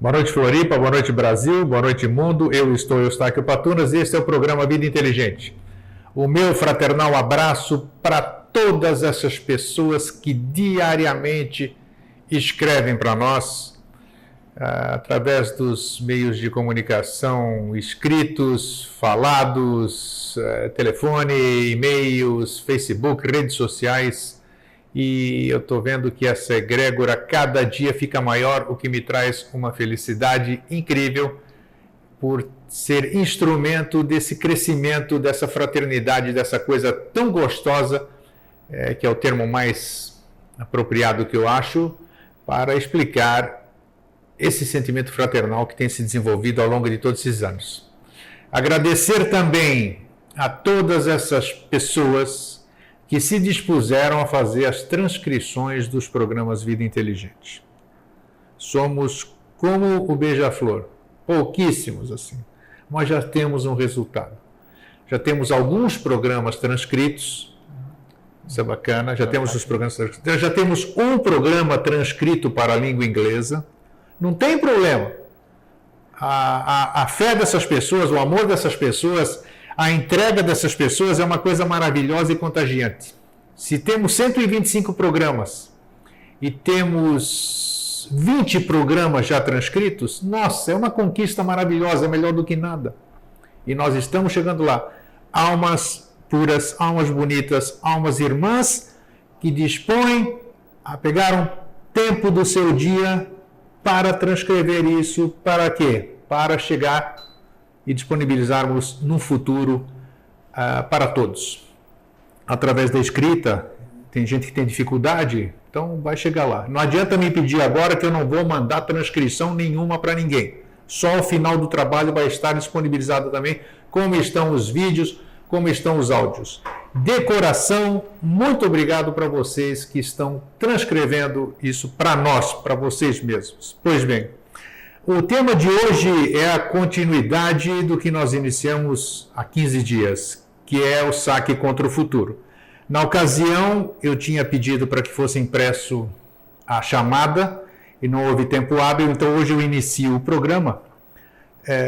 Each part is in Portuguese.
Boa noite, Floripa, boa noite, Brasil, boa noite, mundo. Eu estou Eustáquio Patunas e este é o programa Vida Inteligente. O meu fraternal abraço para todas essas pessoas que diariamente escrevem para nós, através dos meios de comunicação escritos, falados, telefone, e-mails, Facebook, redes sociais. E eu estou vendo que essa egrégora cada dia fica maior, o que me traz uma felicidade incrível por ser instrumento desse crescimento, dessa fraternidade, dessa coisa tão gostosa, que é o termo mais apropriado que eu acho, para explicar esse sentimento fraternal que tem se desenvolvido ao longo de todos esses anos. Agradecer também a todas essas pessoas que se dispuseram a fazer as transcrições dos programas Vida Inteligente. Somos como o Beija-Flor, pouquíssimos assim, mas já temos um resultado. Já temos alguns programas transcritos, isso é bacana, já temos os programas transcritos, já temos um programa transcrito para a língua inglesa, não tem problema. A fé dessas pessoas, o amor dessas pessoas, a entrega dessas pessoas é uma coisa maravilhosa e contagiante. Se temos 125 programas e temos 20 programas já transcritos, nossa, é uma conquista maravilhosa, é melhor do que nada. E nós estamos chegando lá. Almas puras, almas bonitas, almas irmãs que dispõem a pegar um tempo do seu dia para transcrever isso. Para quê? Para chegar e disponibilizarmos no futuro para todos. Através da escrita, tem gente que tem dificuldade, então vai chegar lá. Não adianta me pedir agora que eu não vou mandar transcrição nenhuma para ninguém. Só ao final do trabalho vai estar disponibilizado também como estão os vídeos, como estão os áudios. De coração, muito obrigado para vocês que estão transcrevendo isso para nós, para vocês mesmos. Pois bem, o tema de hoje é a continuidade do que nós iniciamos há 15 dias, que é o saque contra o futuro. Na ocasião, eu tinha pedido para que fosse impresso a chamada e não houve tempo hábil, então hoje eu inicio o programa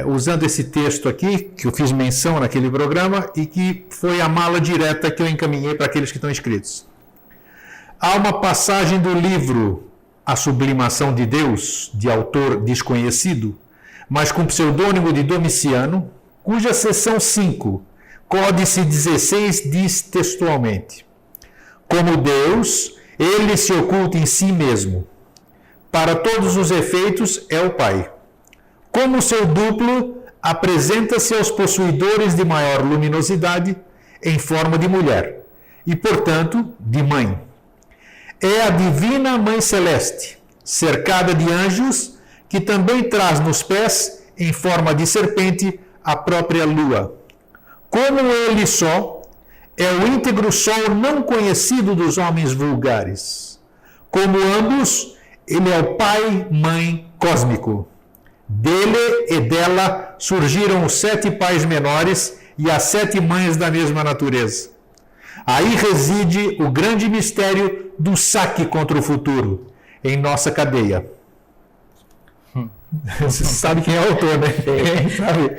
usando esse texto aqui, que eu fiz menção naquele programa e que foi a mala direta que eu encaminhei para aqueles que estão inscritos. Há uma passagem do livro A Sublimação de Deus, de autor desconhecido, mas com pseudônimo de Domiciano, cuja seção 5, Códice 16, diz textualmente: como Deus, ele se oculta em si mesmo. Para todos os efeitos é o Pai. Como seu duplo, apresenta-se aos possuidores de maior luminosidade em forma de mulher, e, portanto, de mãe. É a divina Mãe Celeste, cercada de anjos, que também traz nos pés, em forma de serpente, a própria lua. Como ele só, é o íntegro sol não conhecido dos homens vulgares. Como ambos, ele é o Pai, Mãe cósmico. Dele e dela surgiram os 7 pais menores e as 7 mães da mesma natureza. Aí reside o grande mistério do saque contra o futuro, em nossa cadeia. Você sabe quem é o autor, né? Quem sabe?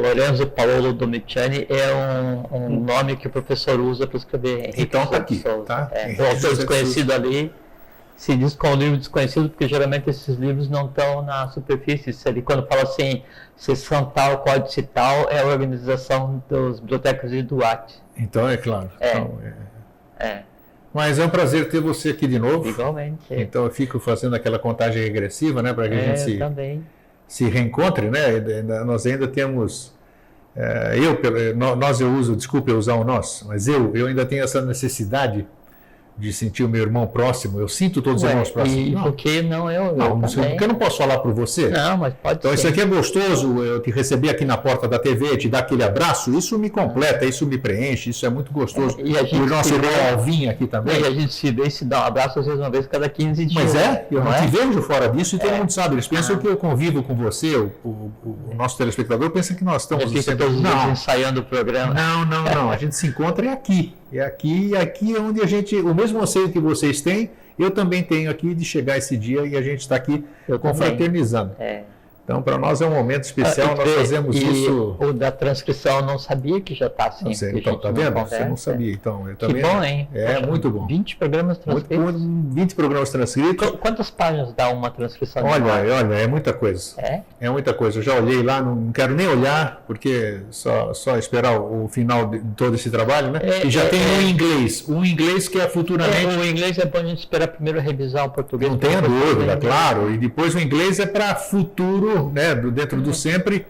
Lorenzo Paolo Domiciani é um nome que o professor usa para escrever. Então está aqui. Tá? O autor desconhecido ali se diz com um livro desconhecido, porque geralmente esses livros não estão na superfície. Ali, quando fala assim, seção tal, códice tal, é a organização das bibliotecas de Duarte. Então, é claro. Mas é um prazer ter você aqui de novo. Igualmente. Então eu fico fazendo aquela contagem regressiva, né, para que a gente se reencontre, né? Nós ainda temos, eu uso, desculpe eu usar o nós, mas eu ainda tenho essa necessidade de sentir o meu irmão próximo. Eu sinto todos os irmãos próximos. E por que não eu? Porque eu não posso falar por você? Não, mas pode então, ser. Isso aqui é gostoso, eu te receber aqui na porta da TV, te dar aquele abraço, isso me completa, isso me preenche, isso é muito gostoso. E a gente o nosso irmão Alvin aqui também. E a gente se vê e se dá um abraço, às vezes uma vez cada 15 dias. Mas eu não te vejo fora disso e todo mundo sabe. Eles pensam que eu convivo com você, o nosso telespectador pensa que nós estamos... ensaiando o programa. Não. A gente se encontra aqui. É aqui onde a gente... O mesmo anseio que vocês têm, eu também tenho aqui de chegar esse dia e a gente está aqui confraternizando. Então, para nós é um momento especial, nós fazemos isso... O da transcrição eu não sabia que já está assim. Não sei, então, tá vendo? Você não sabia, então. Eu também, que bom, hein? Poxa, muito bom. 20 programas transcritos. 20 programas transcritos. Quantas páginas dá uma transcrição? Olha, é muita coisa. É muita coisa. Eu já olhei lá, não quero nem olhar, porque só esperar o final de todo esse trabalho, né? E já tem um inglês. Um inglês que é futuramente... o inglês é bom a gente esperar primeiro revisar o português. Não tenha dúvida, claro. E depois o inglês é para futuro, né, dentro do sempre,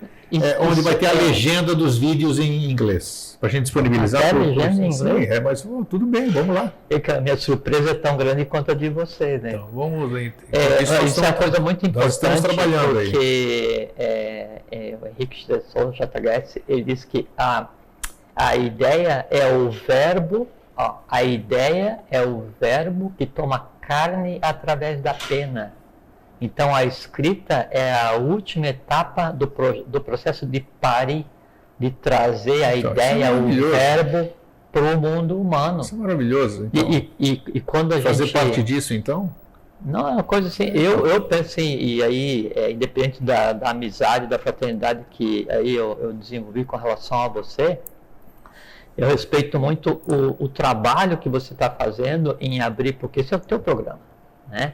onde vai ter a legenda dos vídeos em inglês, para a gente disponibilizar. Até a legenda em inglês? Sim, mas tudo bem, vamos lá. A minha surpresa é tão grande quanto a de você, né? Então, vamos... Isso é uma coisa muito importante, nós estamos trabalhando porque o Henrique de Souza, JHS, ele diz que a ideia é o verbo, a ideia é o verbo que toma carne através da pena. Então, a escrita é a última etapa do processo de pari, de trazer a ideia, o verbo, para o mundo humano. Isso é maravilhoso. Então, e quando a fazer gente... parte disso, então? Não, é uma coisa assim, eu penso assim, e aí, independente da amizade, da fraternidade que aí eu desenvolvi com relação a você, eu respeito muito o trabalho que você está fazendo em abrir, porque esse é o teu programa, né?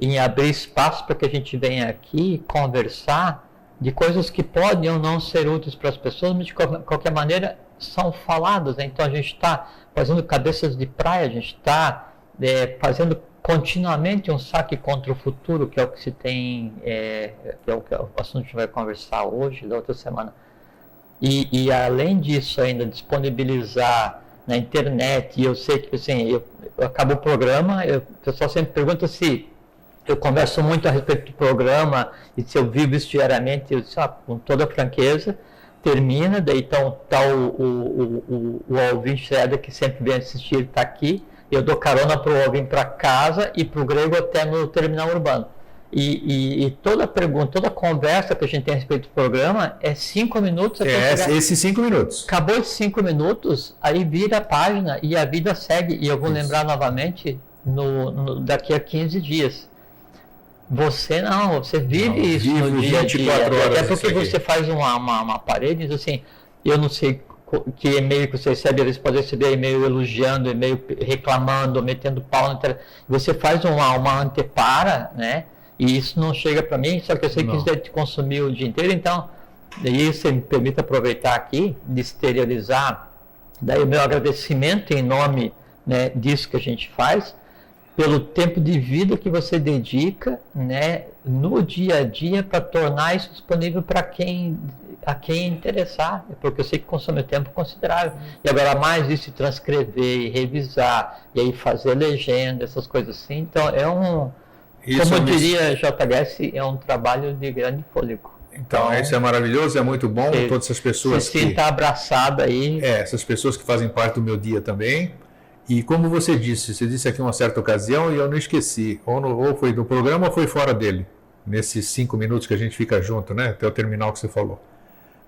Em abrir espaço para que a gente venha aqui conversar de coisas que podem ou não ser úteis para as pessoas, mas de qualquer maneira são faladas, né? Então a gente está fazendo cabeças de praia, a gente está fazendo continuamente um saque contra o futuro, que é o que se tem, que é o assunto que a gente vai conversar hoje, da outra semana. E além disso ainda disponibilizar na internet, e eu sei que assim, eu acabo o programa, o pessoal sempre pergunta se eu converso muito a respeito do programa e se eu vivo isso diariamente, eu disse, com toda franqueza, termina, daí então tá o ouvinte que sempre vem assistir, ele está aqui, eu dou carona para o ouvinte para casa e para o grego até no terminal urbano. E toda pergunta, toda conversa que a gente tem a respeito do programa é 5 minutos. Esses 5 minutos. Acabou esses 5 minutos, aí vira a página e a vida segue. E eu vou lembrar novamente daqui a 15 dias. Você não, você vive isso no dia a dia. Até porque você faz uma parede e diz assim, eu não sei que e-mail que você recebe, às vezes pode receber e-mail elogiando, e-mail reclamando, metendo pau na internet. Você faz uma antepara, né? E isso não chega para mim, só que eu sei que isso deve te consumir o dia inteiro. Então, daí você me permite aproveitar aqui, de exteriorizar, daí o meu agradecimento em nome, né, disso que a gente faz, pelo tempo de vida que você dedica, né, no dia a dia para tornar isso disponível para a quem interessar, porque eu sei que consome tempo considerável. E agora mais isso, transcrever e revisar, e aí fazer legenda, essas coisas assim. Então como diria JHS, é um trabalho de grande fôlego. Então, isso é maravilhoso, é muito bom, todas essas pessoas que... Você está abraçado aí. Essas pessoas que fazem parte do meu dia também. E como você disse aqui uma certa ocasião e eu não esqueci, ou foi no programa ou foi fora dele, nesses 5 minutos que a gente fica junto, né, até o terminal que você falou.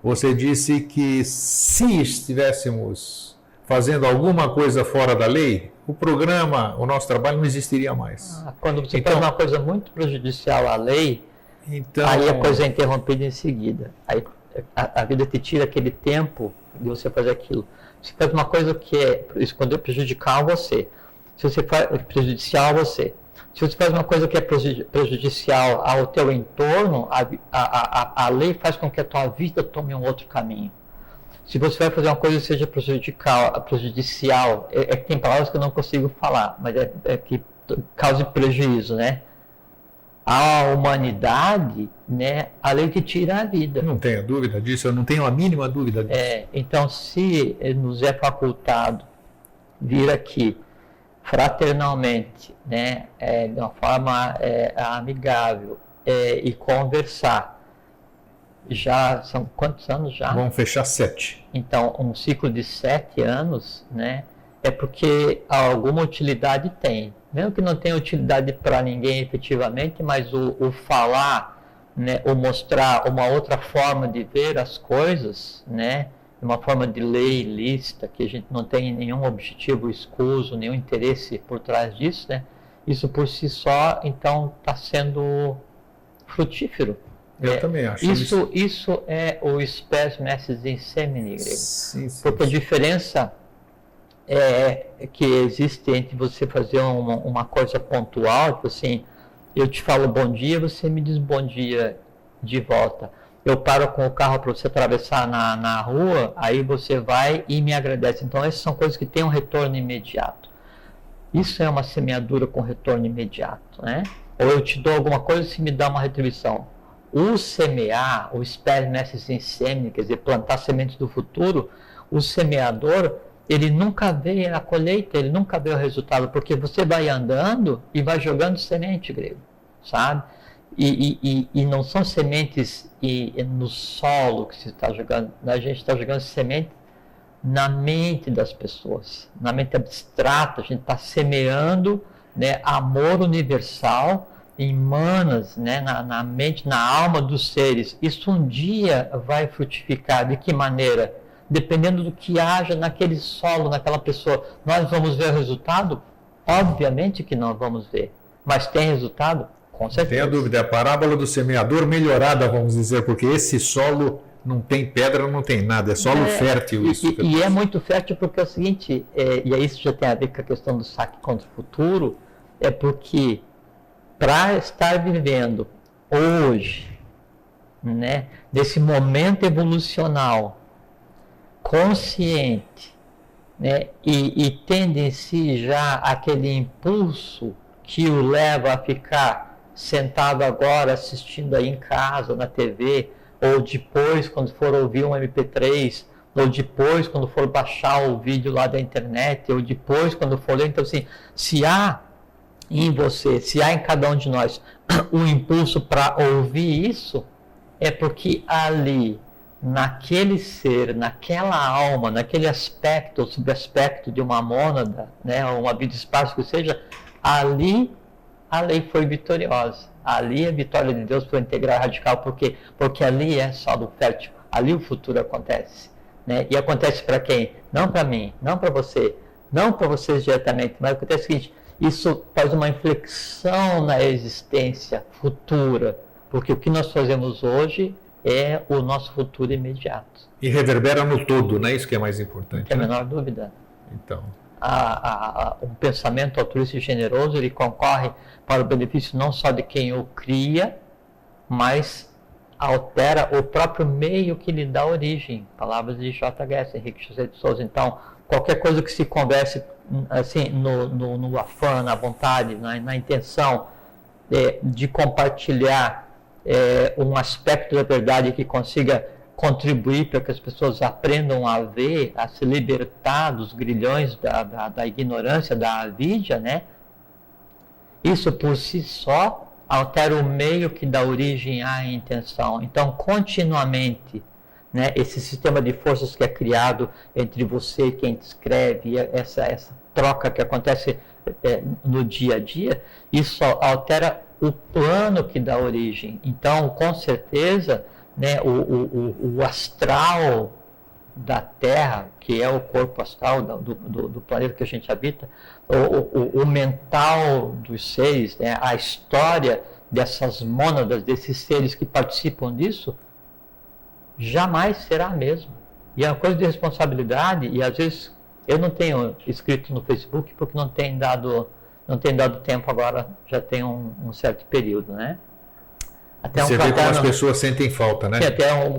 Você disse que se estivéssemos fazendo alguma coisa fora da lei, o programa, o nosso trabalho não existiria mais. Quando você faz uma coisa muito prejudicial à lei, aí a coisa é interrompida em seguida. Aí a vida te tira aquele tempo de você fazer aquilo. Você faz uma coisa que é prejudicial a você. Se você faz prejudicial a você. Se você faz uma coisa que é prejudicial ao teu entorno, a lei faz com que a tua vida tome um outro caminho. Se você vai fazer uma coisa que seja prejudicial, que tem palavras que eu não consigo falar, mas é que cause prejuízo, né? À humanidade, né, a lei te tira a vida. Não tenho dúvida disso, eu não tenho a mínima dúvida disso. Então, se nos é facultado vir aqui fraternalmente, né, de uma forma amigável e conversar, já são quantos anos já? Vamos fechar 7. Então, um ciclo de 7 anos, né, é porque alguma utilidade tem. Mesmo que não tenha utilidade para ninguém efetivamente, mas o falar, né, o mostrar uma outra forma de ver as coisas, né, uma forma de lei lícita, que a gente não tem nenhum objetivo escuso, nenhum interesse por trás disso, né, isso por si só, então, está sendo frutífero. Eu também acho. Isso é o spes mestres in semine grego. Sim, Porque a diferença que existe entre você fazer uma coisa pontual, tipo assim, eu te falo bom dia, você me diz bom dia de volta. Eu paro com o carro para você atravessar na rua, aí você vai e me agradece. Então, essas são coisas que têm um retorno imediato. Isso é uma semeadura com retorno imediato, né? Ou eu te dou alguma coisa e você me dá uma retribuição. O semear, o spes mestres in semine, quer dizer, plantar sementes do futuro, o semeador, ele nunca vê a colheita, ele nunca vê o resultado, porque você vai andando e vai jogando semente, grego, sabe? E não são sementes no solo que se está jogando, a gente está jogando semente na mente das pessoas, na mente abstrata, a gente está semeando, né, amor universal em manas, né, na mente, na alma dos seres. Isso um dia vai frutificar. De que maneira? Dependendo do que haja naquele solo, naquela pessoa. Nós vamos ver o resultado? Obviamente que não vamos ver. Mas tem resultado? Com certeza. Não tenho dúvida. É a parábola do semeador melhorada, vamos dizer, porque esse solo não tem pedra, não tem nada. É solo fértil isso. E é muito fértil porque é o seguinte, e aí isso já tem a ver com a questão do saque contra o futuro, é porque para estar vivendo hoje, né, nesse momento evolucional, consciente, né, e tendo em si já aquele impulso que o leva a ficar sentado agora assistindo aí em casa, na TV, ou depois quando for ouvir um MP3, ou depois quando for baixar o vídeo lá da internet, ou depois quando for ler. Então, assim, se há em você, se há em cada um de nós um impulso para ouvir isso, é porque ali, naquele ser, naquela alma, naquele aspecto ou subaspecto de uma mônada, né, uma vida espaço que seja, ali a lei foi vitoriosa. Ali a vitória de Deus foi integral e radical, porque ali é solo fértil, ali o futuro acontece, né? E acontece para quem? Não para mim, não para você, não para vocês diretamente, mas acontece o seguinte: isso faz uma inflexão na existência futura, porque o que nós fazemos hoje é o nosso futuro imediato. E reverbera no todo, né? Isso que é mais importante. Não tem a menor dúvida. Então. Um pensamento altruísta e generoso, ele concorre para o benefício não só de quem o cria, mas altera o próprio meio que lhe dá origem. Palavras de J.H.S., Henrique José de Souza. Então, qualquer coisa que se converse assim, no afã, na vontade, na intenção de compartilhar um aspecto da verdade que consiga contribuir para que as pessoas aprendam a ver, a se libertar dos grilhões da ignorância, da avidia, né? Isso por si só altera o meio que dá origem à intenção. Então, continuamente, né, esse sistema de forças que é criado entre você e quem te escreve, essa troca que acontece no dia a dia, isso altera o plano que dá origem. Então, com certeza, né, o astral da Terra, que é o corpo astral do planeta que a gente habita, o mental dos seres, né, a história dessas mônadas, desses seres que participam disso, jamais será a mesma. E é uma coisa de responsabilidade, e às vezes eu não tenho escrito no Facebook porque não tem dado tempo agora, já tem um certo período, né? Até você vê como as pessoas sentem falta, né?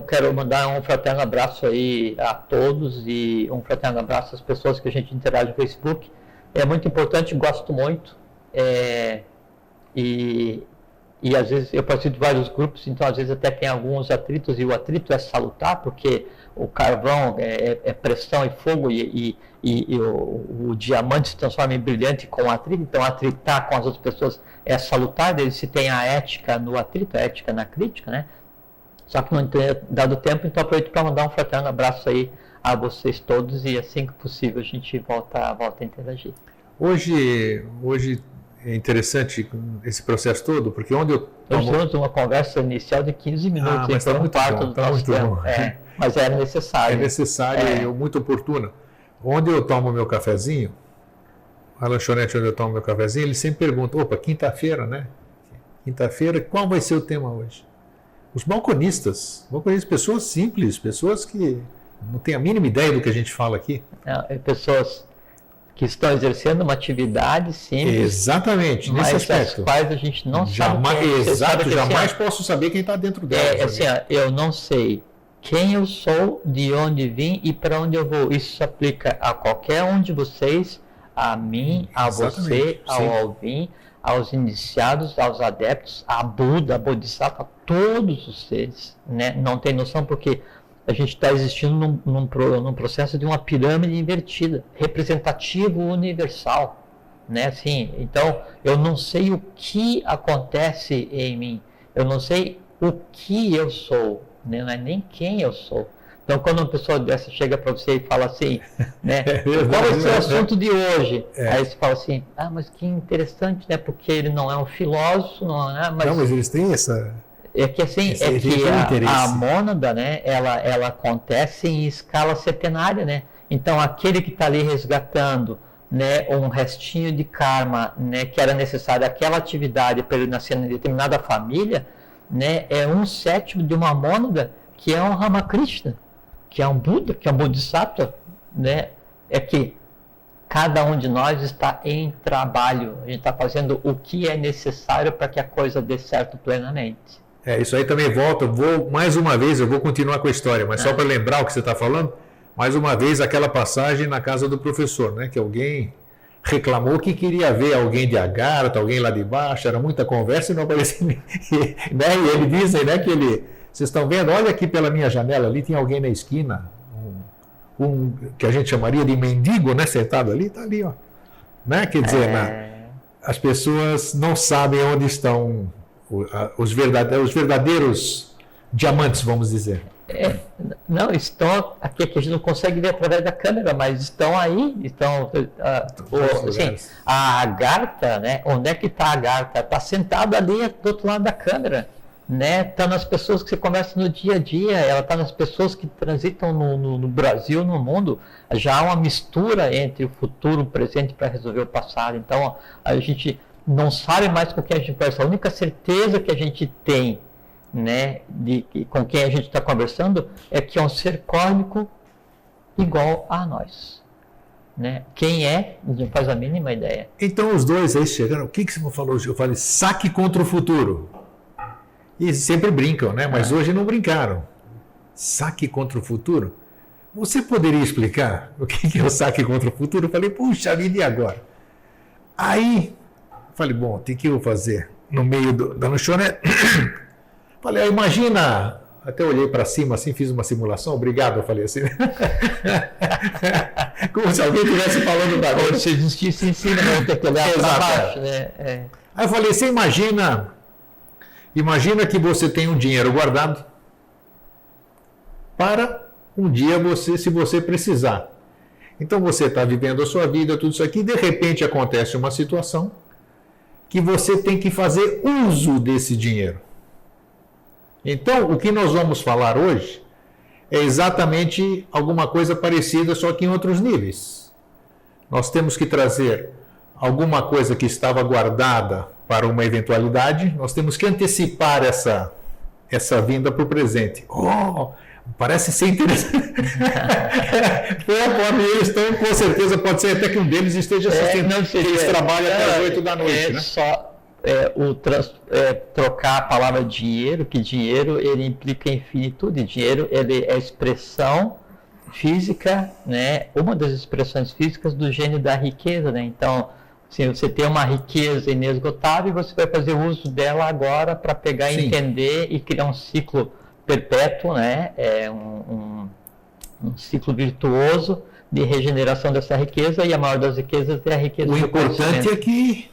Quero mandar um fraterno abraço aí a todos e um fraterno abraço às pessoas que a gente interage no Facebook. É muito importante, gosto muito. E às vezes eu participo de vários grupos, então às vezes até tem alguns atritos, e o atrito é salutar, porque o carvão é pressão e fogo, e o diamante se transforma em brilhante com o atrito, então atritar com as outras pessoas é salutar, desde se tem a ética no atrito, a ética na crítica, né? Só que não tem dado tempo, então aproveito para mandar um fraterno abraço aí a vocês todos, e assim que possível a gente volta a interagir. Hoje é interessante esse processo todo, porque onde eu Nós tivemos uma conversa inicial de 15 minutos, mas está muito bom, do nosso tempo. Mas era necessário. É necessário e muito oportuna. Onde eu tomo meu cafezinho, a lanchonete onde eu tomo meu cafezinho, eles sempre perguntam, opa, quinta-feira, né? Quinta-feira, qual vai ser o tema hoje? Os balconistas, pessoas simples, pessoas que não têm a mínima ideia do que a gente fala aqui. Pessoas que estão exercendo uma atividade simples. Exatamente, nesse aspecto. As quais a gente não sabe. Exato, jamais posso saber quem está dentro dela. Assim, eu não sei quem eu sou, de onde vim e para onde eu vou. Isso se aplica a qualquer um de vocês, a mim, a você, ao Alvin, aos iniciados, aos adeptos, a Buda, a Bodhisattva, a todos os seres, né? Não tem noção porque a gente está existindo num processo de uma pirâmide invertida, representativo universal, né? Assim, então, eu não sei o que acontece em mim, eu não sei o que eu sou, né? Não é nem quem eu sou. Então, quando uma pessoa dessa chega para você e fala assim, né? Qual vai ser o assunto de hoje? Aí você fala assim, mas que interessante, né? Porque ele não é um filósofo, não é? Mas eles têm essa... É que assim, a mônada, né? Ela acontece em escala centenária, né? Então, aquele que está ali resgatando, né, um restinho de karma, né, que era necessário aquela atividade para ele nascer em determinada família, né, é 1/7 de uma mônada que é um Ramakrishna, que é um Buda, que é um Bodhisattva, né? É que cada um de nós está em trabalho, a gente está fazendo o que é necessário para que a coisa dê certo plenamente. Isso aí também volta, mais uma vez, eu vou continuar com a história, mas só para lembrar o que você está falando, mais uma vez aquela passagem na casa do professor, né, que alguém reclamou que queria ver alguém de Agartha, alguém lá de baixo, era muita conversa e não aparecia ninguém. Né? E ele dizem, né, que vocês estão vendo, olha aqui pela minha janela, ali tem alguém na esquina, que a gente chamaria de mendigo, né, sentado ali, está ali, ó. Né? Quer dizer, as pessoas não sabem onde estão os verdadeiros diamantes, vamos dizer. Não, estão aqui, que a gente não consegue ver através da câmera, mas estão aí, assim, a Agartha, né? Onde é que está a Agartha? Está sentada ali do outro lado da câmera, né? Está nas pessoas que você conversa no dia a dia, ela está nas pessoas que transitam no Brasil, no mundo. Já há uma mistura entre o futuro e o presente para resolver o passado. Então, a gente não sabe mais com quem a gente conversa. A única certeza que a gente tem, né, com quem a gente está conversando, é que é um ser cósmico igual a nós, né? Quem é, não faz a mínima ideia. Então os dois aí chegaram, o que você falou? Eu falei, saque contra o futuro. E sempre brincam, né? Mas hoje não brincaram. Saque contra o futuro? Você poderia explicar o que é o saque contra o futuro? Eu falei, puxa vida, e agora? Aí, falei, bom, o que eu vou fazer? No meio da lanchonete, falei, imagina, até olhei para cima assim, fiz uma simulação, obrigado, eu falei assim. Como se alguém estivesse falando para mim. Se existisse em cima, não ter que olhar para baixo, né? Aí eu falei, você imagina que você tem um dinheiro guardado para um dia se você precisar. Então você está vivendo a sua vida, tudo isso aqui, e de repente acontece uma situação que você tem que fazer uso desse dinheiro. Então, o que nós vamos falar hoje é exatamente alguma coisa parecida, só que em outros níveis. Nós temos que trazer alguma coisa que estava guardada para uma eventualidade, nós temos que antecipar essa vinda para o presente. Parece ser interessante. Eles estão, com certeza, pode ser até que um deles esteja assistindo. Eles trabalham até as 8 da noite. Né? Só trocar a palavra dinheiro, que dinheiro ele implica infinitude. Dinheiro ele é expressão física, né? Uma das expressões físicas do gênio da riqueza. Né? Então, se você tem uma riqueza inesgotável, você vai fazer uso dela agora para pegar, Sim. entender e criar um ciclo perpétuo, né? Um ciclo virtuoso de regeneração dessa riqueza, e a maior das riquezas é a riqueza do conhecimento. O importante é que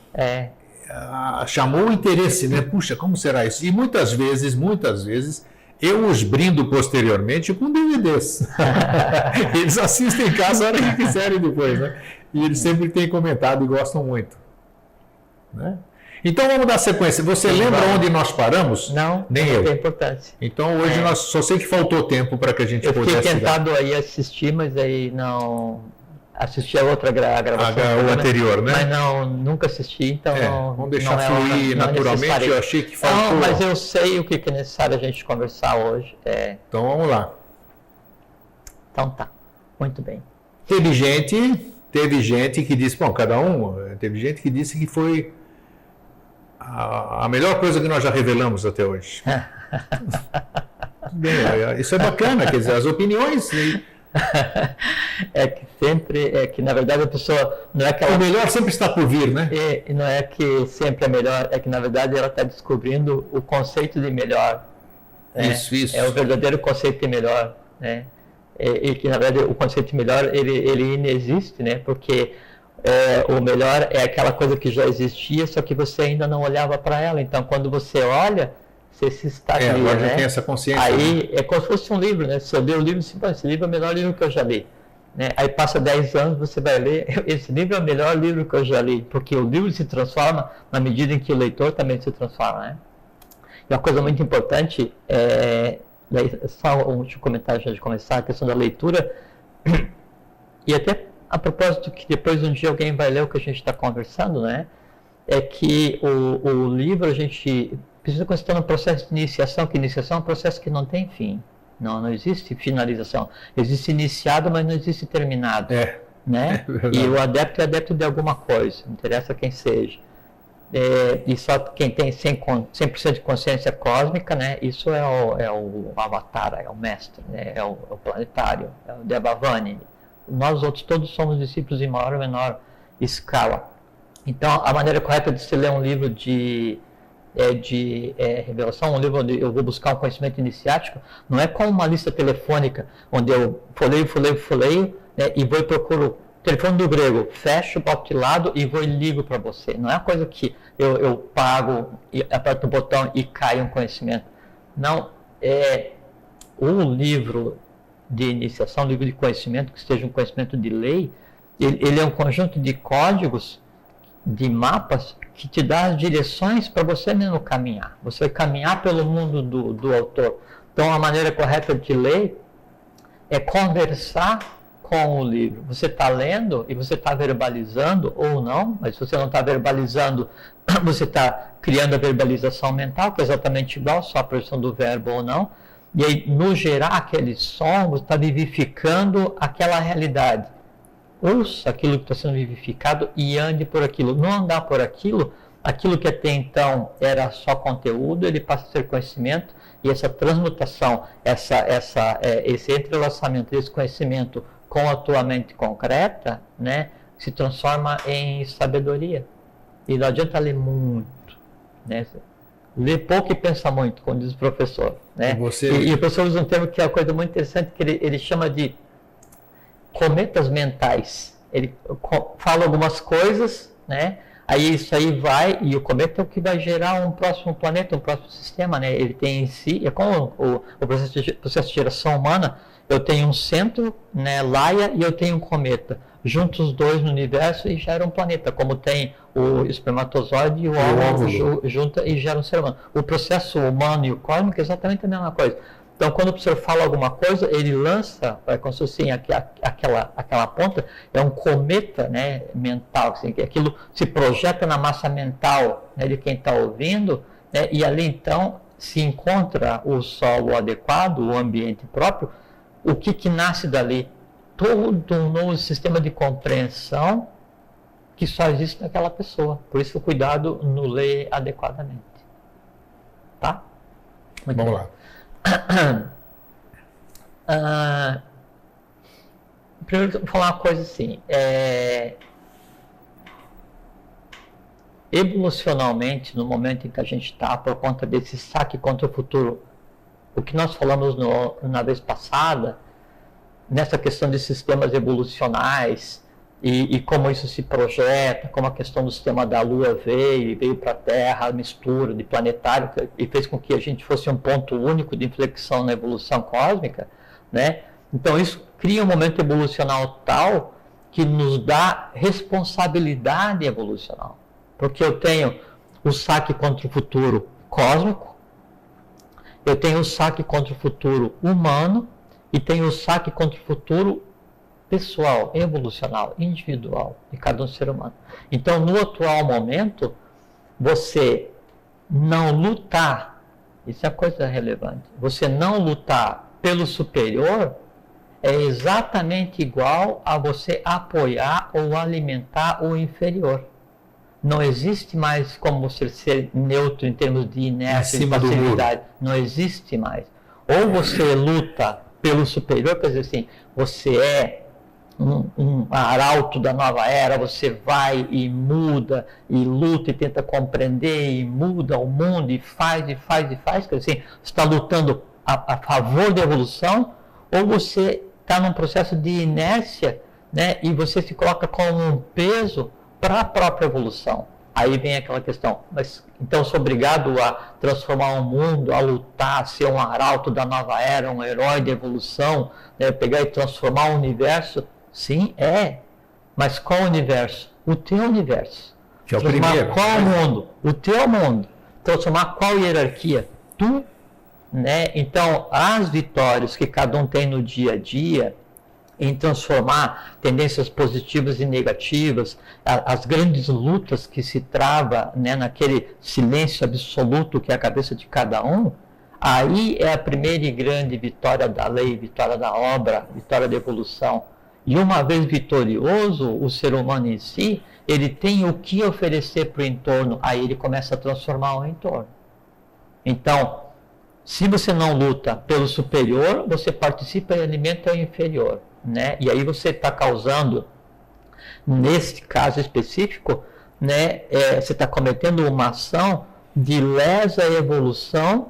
chamou o interesse, né? Puxa, como será isso? E muitas vezes, eu os brindo posteriormente com DVDs. Eles assistem em casa a hora que quiserem depois, né? E eles sempre têm comentado e gostam muito. Né? Então vamos dar sequência. Você lembra onde nós paramos? Não, nem eu. Tem importância. Então hoje nós só sei que faltou tempo para que a gente pudesse... Eu fiquei tentado aí assistir, mas aí não... assisti a outra gravação. O anterior, né? Mas nunca assisti, então vamos deixar fluir naturalmente, eu achei que faltou. Não, mas eu sei o que é necessário a gente conversar hoje. Então vamos lá. Então tá, muito bem. Teve gente que disse, teve gente que disse que foi a melhor coisa que nós já revelamos até hoje. Bem, isso é bacana, quer dizer, as opiniões... que na verdade a pessoa não é que ela... O melhor sempre está por vir, né? Não é que sempre é melhor, é que na verdade ela está descobrindo o conceito de melhor. Isso. É o verdadeiro conceito de melhor, né? E que na verdade o conceito de melhor ele inexiste, né? Porque o melhor é aquela coisa que já existia, só que você ainda não olhava para ela. Então quando você olha, você se estaria, agora já né? tem essa consciência. Aí é como se fosse um livro, né? Se eu ler o livro, esse livro é o melhor livro que eu já li. Né? Aí passa 10 anos, você vai ler, esse livro é o melhor livro que eu já li, porque o livro se transforma na medida em que o leitor também se transforma, né? E uma coisa muito importante, só um último comentário antes de começar, a questão da leitura, e até a propósito que depois um dia alguém vai ler o que a gente está conversando, né? É que o livro a gente precisa considerar um processo de iniciação, que iniciação é um processo que não tem fim. Não existe finalização. Existe iniciado, mas não existe terminado. Né? E o adepto é adepto de alguma coisa, não interessa quem seja. E só quem tem 100% de consciência cósmica, né? Isso é o avatar, é o mestre, né? É o planetário, é o Devavani. Nós outros todos somos discípulos em maior ou menor escala. Então, a maneira correta de se ler um livro de revelação, um livro onde eu vou buscar um conhecimento iniciático, não é como uma lista telefônica, onde eu folheio, né, e vou e procuro o telefone do grego, fecho, boto de lado e vou e ligo para você. Não é uma coisa que eu pago, e aperto o botão e cai um conhecimento. Não, um livro de iniciação, um livro de conhecimento, que seja um conhecimento de lei, ele é um conjunto de códigos, de mapas, que te dá as direções para você mesmo caminhar. Você vai caminhar pelo mundo do autor. Então, a maneira correta de ler é conversar com o livro. Você está lendo e você está verbalizando ou não, mas se você não está verbalizando, você está criando a verbalização mental, que é exatamente igual, só a produção do verbo ou não. E aí, no gerar aquele som, você está vivificando aquela realidade. Ouça aquilo que está sendo vivificado e ande por aquilo. Não andar por aquilo que até então era só conteúdo, ele passa a ser conhecimento, e essa transmutação, esse entrelaçamento desse conhecimento com a tua mente concreta, né, se transforma em sabedoria. E não adianta ler muito, né? Lê pouco e pensa muito, como diz o professor, né? E o professor usa um termo que é uma coisa muito interessante, que ele chama de cometas mentais. Ele fala algumas coisas, né? Aí isso aí vai, e o cometa é o que vai gerar um próximo planeta, um próximo sistema, né? Ele tem em si, é como o processo de geração humana, eu tenho um centro, né, Laia, e eu tenho um cometa. Juntos os dois no universo e gera um planeta, como tem o espermatozoide e o óvulo junta e gera um ser humano. O processo humano e o cósmico é exatamente a mesma coisa. Então, quando o professor fala alguma coisa, ele lança, como se fosse aquela ponta, é um cometa, né, mental, assim, que aquilo se projeta na massa mental, né, de quem está ouvindo, né, e ali então se encontra o solo adequado, o ambiente próprio, o que nasce dali? Todo um novo sistema de compreensão que só existe naquela pessoa. Por isso, o cuidado no ler adequadamente. Tá? Vamos lá. Primeiro, vou falar uma coisa assim. Evolucionalmente, no momento em que a gente está, por conta desse saque contra o futuro, o que nós falamos na vez passada, nessa questão de sistemas evolucionais e como isso se projeta, como a questão do sistema da Lua veio para a Terra, a mistura de planetário, e fez com que a gente fosse um ponto único de inflexão na evolução cósmica, né? Então isso cria um momento evolucional tal que nos dá responsabilidade evolucional, porque eu tenho o saque contra o futuro cósmico, eu tenho o saque contra o futuro humano, e tenho o saque contra o futuro pessoal, evolucional, individual de cada um ser humano. Então, no atual momento, você não lutar, isso é coisa relevante, você não lutar pelo superior é exatamente igual a você apoiar ou alimentar o inferior. Não existe mais como você ser neutro em termos de inércia, de passividade. Não existe mais. Ou você luta pelo superior, quer dizer assim, você é um arauto da nova era, você vai e muda, e luta e tenta compreender, e muda o mundo, e faz, quer dizer assim, você está lutando a favor da evolução, ou você está num processo de inércia, né, e você se coloca como um peso para a própria evolução. Aí vem aquela questão, mas então sou obrigado a transformar o mundo, a lutar, a ser um arauto da nova era, um herói de evolução, né, pegar e transformar o universo? Sim, mas qual universo? O teu universo. Que é o transformar primeiro. Qual mundo? O teu mundo. Transformar qual hierarquia? Tu, né? Então, as vitórias que cada um tem no dia a dia, em transformar tendências positivas e negativas, as grandes lutas que se trava, né, naquele silêncio absoluto que é a cabeça de cada um, aí é a primeira e grande vitória da lei, vitória da obra, vitória da evolução. E uma vez vitorioso, o ser humano em si, ele tem o que oferecer para o entorno, aí ele começa a transformar o entorno. Então, se você não luta pelo superior, você participa e alimenta o inferior, né? E aí você está causando, nesse caso específico, né, você está cometendo uma ação de lesa evolução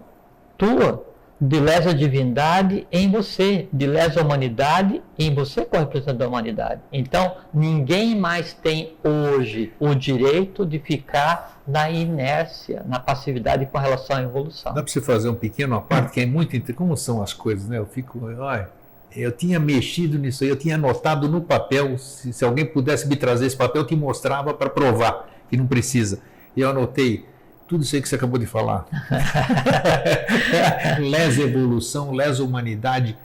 tua, de lesa divindade em você, de lesa humanidade em você como representante da humanidade. Então, ninguém mais tem hoje o direito de ficar na inércia, na passividade com relação à evolução. Dá para você fazer um pequeno à parte, que é muito interessante. Como são as coisas, né? Eu tinha mexido nisso aí, eu tinha anotado no papel, se alguém pudesse me trazer esse papel, eu te mostrava para provar que não precisa. E eu anotei tudo isso aí que você acabou de falar. Lesa evolução, lesa humanidade.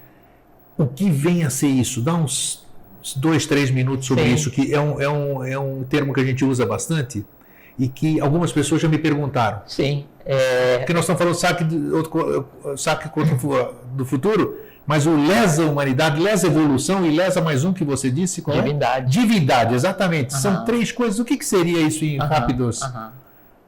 O que vem a ser isso? Dá uns 2, 3 minutos sobre Sim. isso, que é um termo que a gente usa bastante e que algumas pessoas já me perguntaram. Sim. Porque nós estamos falando saque do futuro, mas o lesa humanidade, lesa evolução e lesa mais um que você disse, qual Divindade. Divindade, exatamente. São 3 coisas. O que seria isso em rápidos?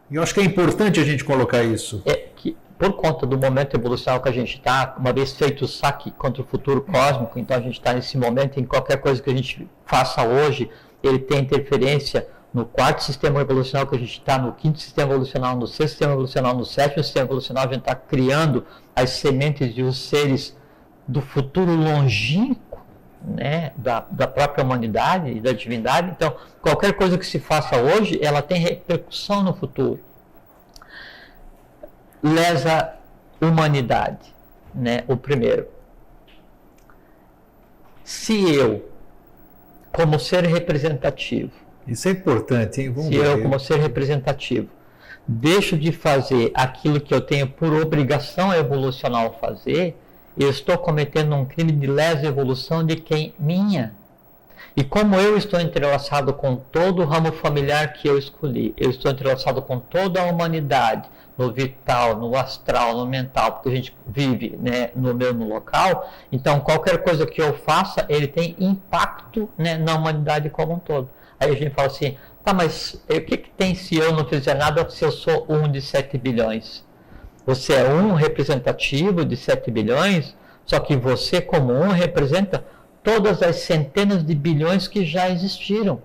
Eu acho que é importante a gente colocar isso. Que, por conta do momento evolucional que a gente está, uma vez feito o saque contra o futuro cósmico, então a gente está nesse momento em qualquer coisa que a gente faça hoje, ele tem interferência no 4º sistema evolucional que a gente está, no 5º sistema evolucional, no 6º sistema evolucional, no 7º sistema evolucional, a gente está criando as sementes e os seres do futuro longínquo, né, da própria humanidade e da divindade. Então, qualquer coisa que se faça hoje, ela tem repercussão no futuro. Lesa humanidade, né, o primeiro. Se eu, como ser representativo, isso é importante, hein? Se eu, como ser representativo, deixo de fazer aquilo que eu tenho por obrigação evolucional fazer, eu estou cometendo um crime de lesa evolução de quem? Minha. E como eu estou entrelaçado com todo o ramo familiar que eu escolhi, eu estou entrelaçado com toda a humanidade, no vital, no astral, no mental, porque a gente vive, né, no mesmo local, então qualquer coisa que eu faça, ele tem impacto, né, na humanidade como um todo. Aí a gente fala assim, tá, mas o que tem se eu não fizer nada se eu sou um de 7 bilhões? Você é um representativo de 7 bilhões, só que você como um representa todas as centenas de bilhões que já existiram.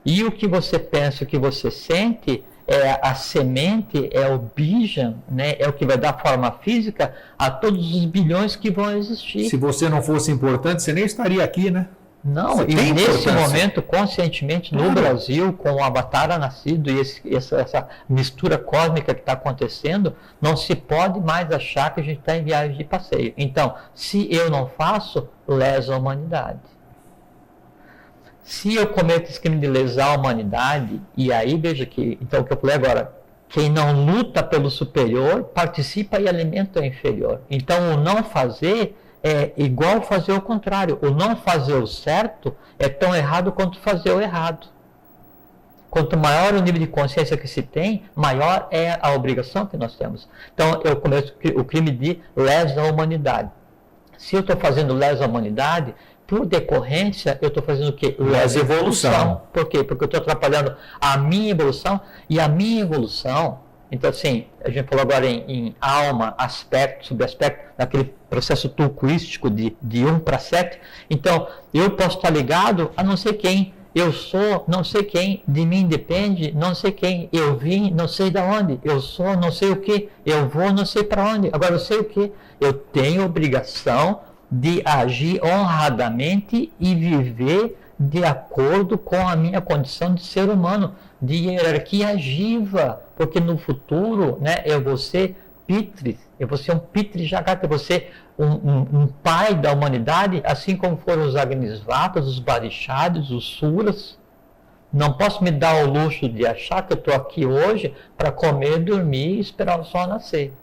E o que você pensa, o que você sente, é a semente, é o bijan, né, é o que vai dar forma física a todos os bilhões que vão existir. Se você não fosse importante, você nem estaria aqui, né? Não, e nesse momento, conscientemente, no Brasil, com o Avatar nascido e essa mistura cósmica que está acontecendo, não se pode mais achar que a gente está em viagem de passeio. Então, se eu não faço, lesa a humanidade. Se eu cometo esse crime de lesar a humanidade, e aí veja que, então o que eu falei agora, quem não luta pelo superior, participa e alimenta o inferior. Então, o não fazer é igual fazer o contrário. O não fazer o certo é tão errado quanto fazer o errado. Quanto maior o nível de consciência que se tem, maior é a obrigação que nós temos. Então, eu começo o crime de lesa humanidade. Se eu estou fazendo lesa humanidade, por decorrência, eu estou fazendo o quê? Lesa evolução. Por quê? Porque eu estou atrapalhando a minha evolução, e a minha evolução, então assim, a gente falou agora em alma, aspecto, subaspecto, naquele processo tulquístico de 1 para 7, então eu posso estar ligado a não sei quem, eu sou não sei quem, de mim depende não sei quem, eu vim não sei de onde, eu sou não sei o que, eu vou não sei para onde, agora eu sei o que, eu tenho obrigação de agir honradamente e viver de acordo com a minha condição de ser humano, de hierarquia agiva, porque no futuro, né, eu vou ser Pitri, eu vou ser um Pitri Jagata, eu vou ser um pai da humanidade, assim como foram os Agnisvatas, os Barishadis, os Suras. Não posso me dar o luxo de achar que eu estou aqui hoje para comer, dormir e esperar o sol nascer.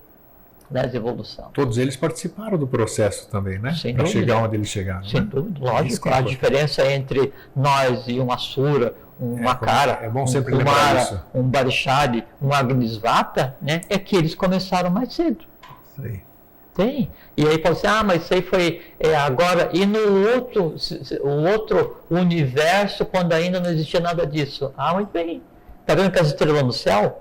Nessa evolução. Todos eles participaram do processo também, né? Para chegar onde eles chegaram. Sem dúvida, lógico. A diferença entre nós e um Asura, um Makara, um Kumara, um Barishadi, um Agnisvata, né, é que eles começaram mais cedo. Isso aí. Tem. E aí fala assim, mas isso aí foi agora, e no outro universo, quando ainda não existia nada disso. Muito bem. Está vendo que as estrelas no céu?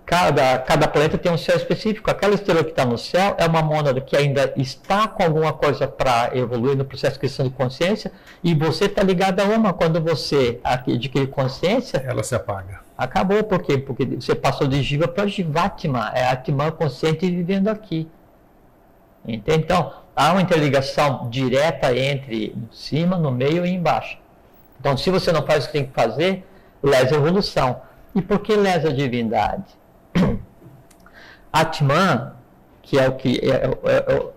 Cada planeta tem um céu específico. Aquela estrela que está no céu é uma mônada que ainda está com alguma coisa para evoluir no processo de criação de consciência, e você está ligado a uma. Quando você adquire consciência, ela se apaga. Acabou. Por quê? Porque você passou de Jiva para Jivatma. É a Atman consciente vivendo aqui. Entende? Então, há uma interligação direta entre cima, no meio e embaixo. Então, se você não faz o que tem que fazer, lesa a evolução. E por que lesa a divindade? Atman, que é o que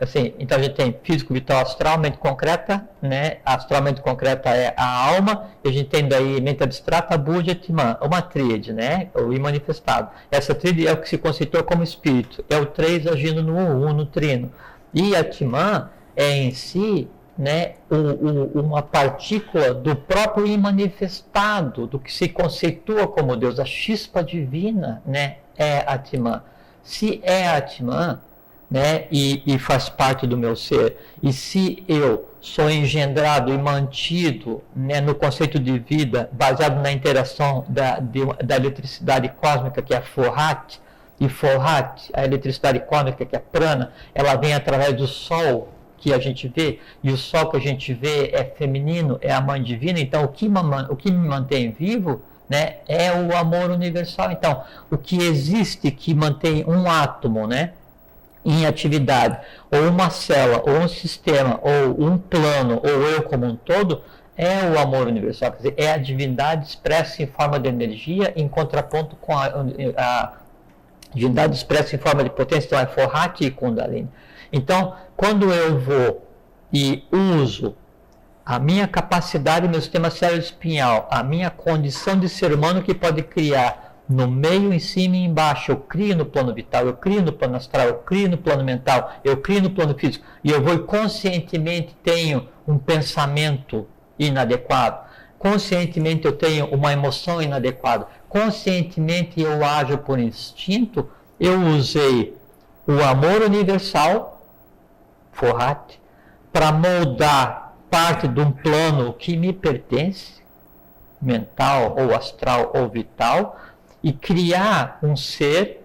assim, então a gente tem físico, vital, astral, mente concreta, né? Astral, mente concreta é a alma, e a gente tem daí mente abstrata, Buddha, Atman, uma tríade, né? O imanifestado. Essa tríade é o que se conceitua como espírito, é o 3 agindo no 1, no trino. E Atman é em si, né, uma partícula do próprio imanifestado, do que se conceitua como Deus, a chispa divina, né, é Atman. Se é Atman, né, e faz parte do meu ser, e se eu sou engendrado e mantido, né, no conceito de vida baseado na interação da eletricidade cósmica, que é a Forhat, e Forhat, a eletricidade cósmica, que é Prana, ela vem através do Sol que a gente vê, e o Sol que a gente vê é feminino, é a Mãe Divina. Então o que me mantém vivo, né, é o amor universal. Então o que existe que mantém um átomo, né, em atividade, ou uma célula, ou um sistema, ou um plano, ou eu como um todo, é o amor universal. Quer dizer, é a divindade expressa em forma de energia, em contraponto com a divindade expressa em forma de potência. Então é Forhat e Kundalini. Então, quando eu vou e uso a minha capacidade, meu sistema cérebro-espinhal, a minha condição de ser humano que pode criar no meio, em cima e embaixo, eu crio no plano vital, eu crio no plano astral, eu crio no plano mental, eu crio no plano físico, e eu vou e conscientemente tenho um pensamento inadequado, conscientemente eu tenho uma emoção inadequada, conscientemente eu ajo por instinto, eu usei o amor universal, Forhat, para moldar parte de um plano que me pertence, mental ou astral ou vital, e criar um ser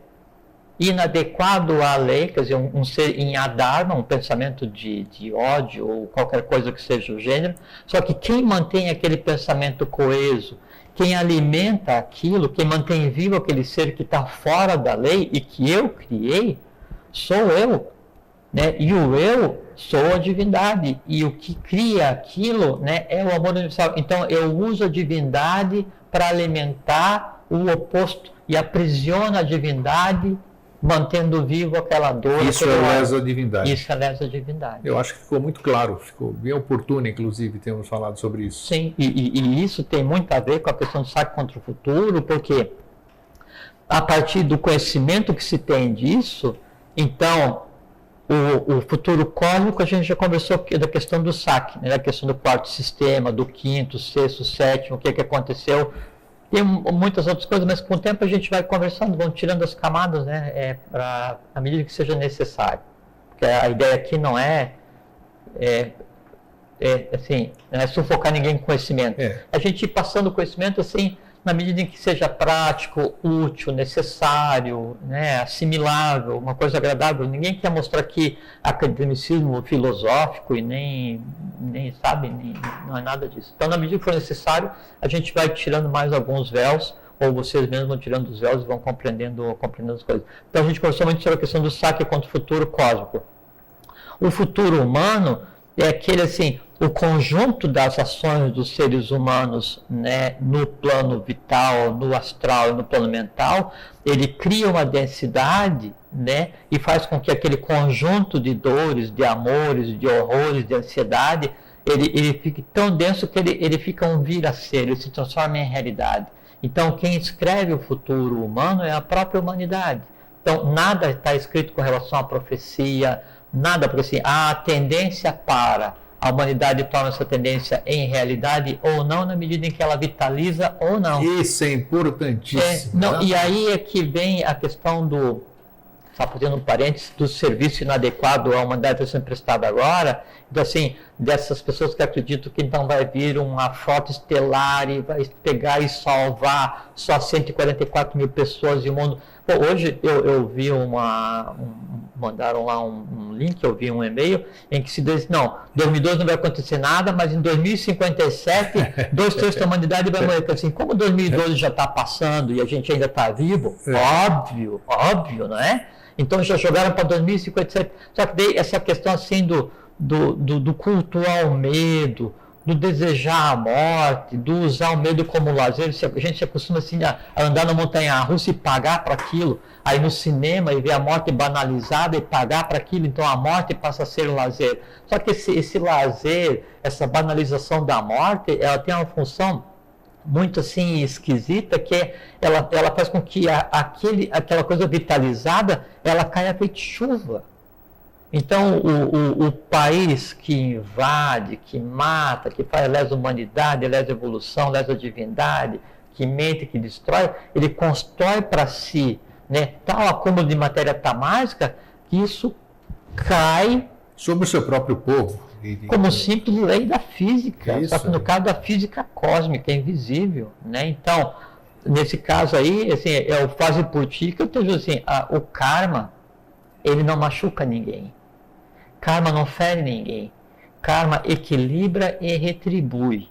inadequado à lei, quer dizer, um ser em adharma, um pensamento de ódio ou qualquer coisa que seja o gênero. Só que quem mantém aquele pensamento coeso, quem alimenta aquilo, quem mantém vivo aquele ser que está fora da lei e que eu criei, sou eu. Né? E o eu sou a divindade, e o que cria aquilo, né, é o amor universal. Então eu uso a divindade para alimentar o oposto e aprisiona a divindade, mantendo vivo aquela dor. Isso é lesa divindade. Isso é lesa divindade. Eu acho que ficou muito claro, ficou bem oportuno, inclusive, termos falado sobre isso. Sim, e isso tem muito a ver com a questão do saque contra o futuro, porque a partir do conhecimento que se tem disso, então O futuro cósmico, a gente já conversou da questão do saque, né? Da questão do quarto sistema, do quinto, sexto, sétimo, o que aconteceu. Tem muitas outras coisas, mas com o tempo a gente vai conversando, vamos tirando as camadas, né? À medida que seja necessário. Porque a ideia aqui não é assim, não é sufocar ninguém com conhecimento. A gente ir passando conhecimento assim, na medida em que seja prático, útil, necessário, né, assimilável, uma coisa agradável. Ninguém quer mostrar aqui academicismo filosófico e nem sabe, não é nada disso. Então, na medida que for necessário, a gente vai tirando mais alguns véus, ou vocês mesmos vão tirando os véus e vão compreendendo as coisas. Então, a gente conversou muito sobre a questão do saque contra o futuro cósmico. O futuro humano é aquele assim, o conjunto das ações dos seres humanos, né, no plano vital, no astral e no plano mental, ele cria uma densidade, né, e faz com que aquele conjunto de dores, de amores, de horrores, de ansiedade, ele fique tão denso que ele fica um vir a ser, ele se transforma em realidade. Então, quem escreve o futuro humano é a própria humanidade. Então, nada está escrito com relação à profecia, nada, porque assim, há a tendência para a humanidade torna essa tendência em realidade ou não, na medida em que ela vitaliza ou não. Isso é importantíssimo. Não, e aí é que vem a questão do, só fazendo um parênteses, do serviço inadequado à humanidade sendo prestado agora, então assim, dessas pessoas que acreditam que então vai vir uma frota estelar e vai pegar e salvar só 144 mil pessoas e o mundo. Pô, hoje eu vi mandaram lá um link, eu vi um e-mail em que se diz, não, 2012 não vai acontecer nada, mas em 2057, 2/3 da humanidade vai morrer. Assim, como 2012 já está passando e a gente ainda está vivo, óbvio, não é? Então já jogaram para 2057. Só que daí essa questão assim do cultuar o medo, do desejar a morte, do usar o medo como lazer. A gente se acostuma assim, a andar na montanha-russa e pagar para aquilo, aí no cinema e ver a morte banalizada e pagar para aquilo, então a morte passa a ser um lazer. Só que esse lazer, essa banalização da morte, ela tem uma função muito assim esquisita, que ela faz com que aquela coisa vitalizada, ela caia feito chuva. Então, o país que invade, que mata, que faz lesa humanidade, lesa evolução, lesa divindade, que mente, que destrói, ele constrói para si, né, tal acúmulo de matéria tamásica que isso cai sobre o seu próprio povo. Como simples lei da física, só que no caso da física cósmica, invisível, né? Então, nesse caso aí, assim, é o faze por ti que eu te digo assim, o karma, ele não machuca ninguém. Karma não fere ninguém. Karma equilibra e retribui.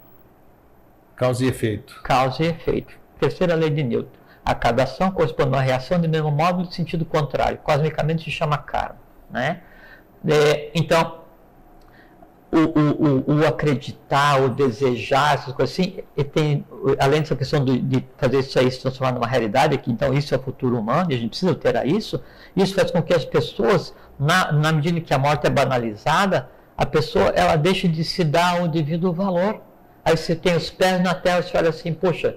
Causa e efeito. Causa e efeito. Terceira lei de Newton. A cada ação corresponde a uma reação do mesmo modo de sentido contrário. Cosmicamente se chama karma, né? Então, o acreditar, o desejar, essas coisas assim, além dessa questão de fazer isso aí se transformar numa realidade, que então isso é o futuro humano, e a gente precisa ter isso faz com que as pessoas, na medida que a morte é banalizada, a pessoa ela deixa de se dar o devido valor. Aí você tem os pés na terra, você olha assim, poxa,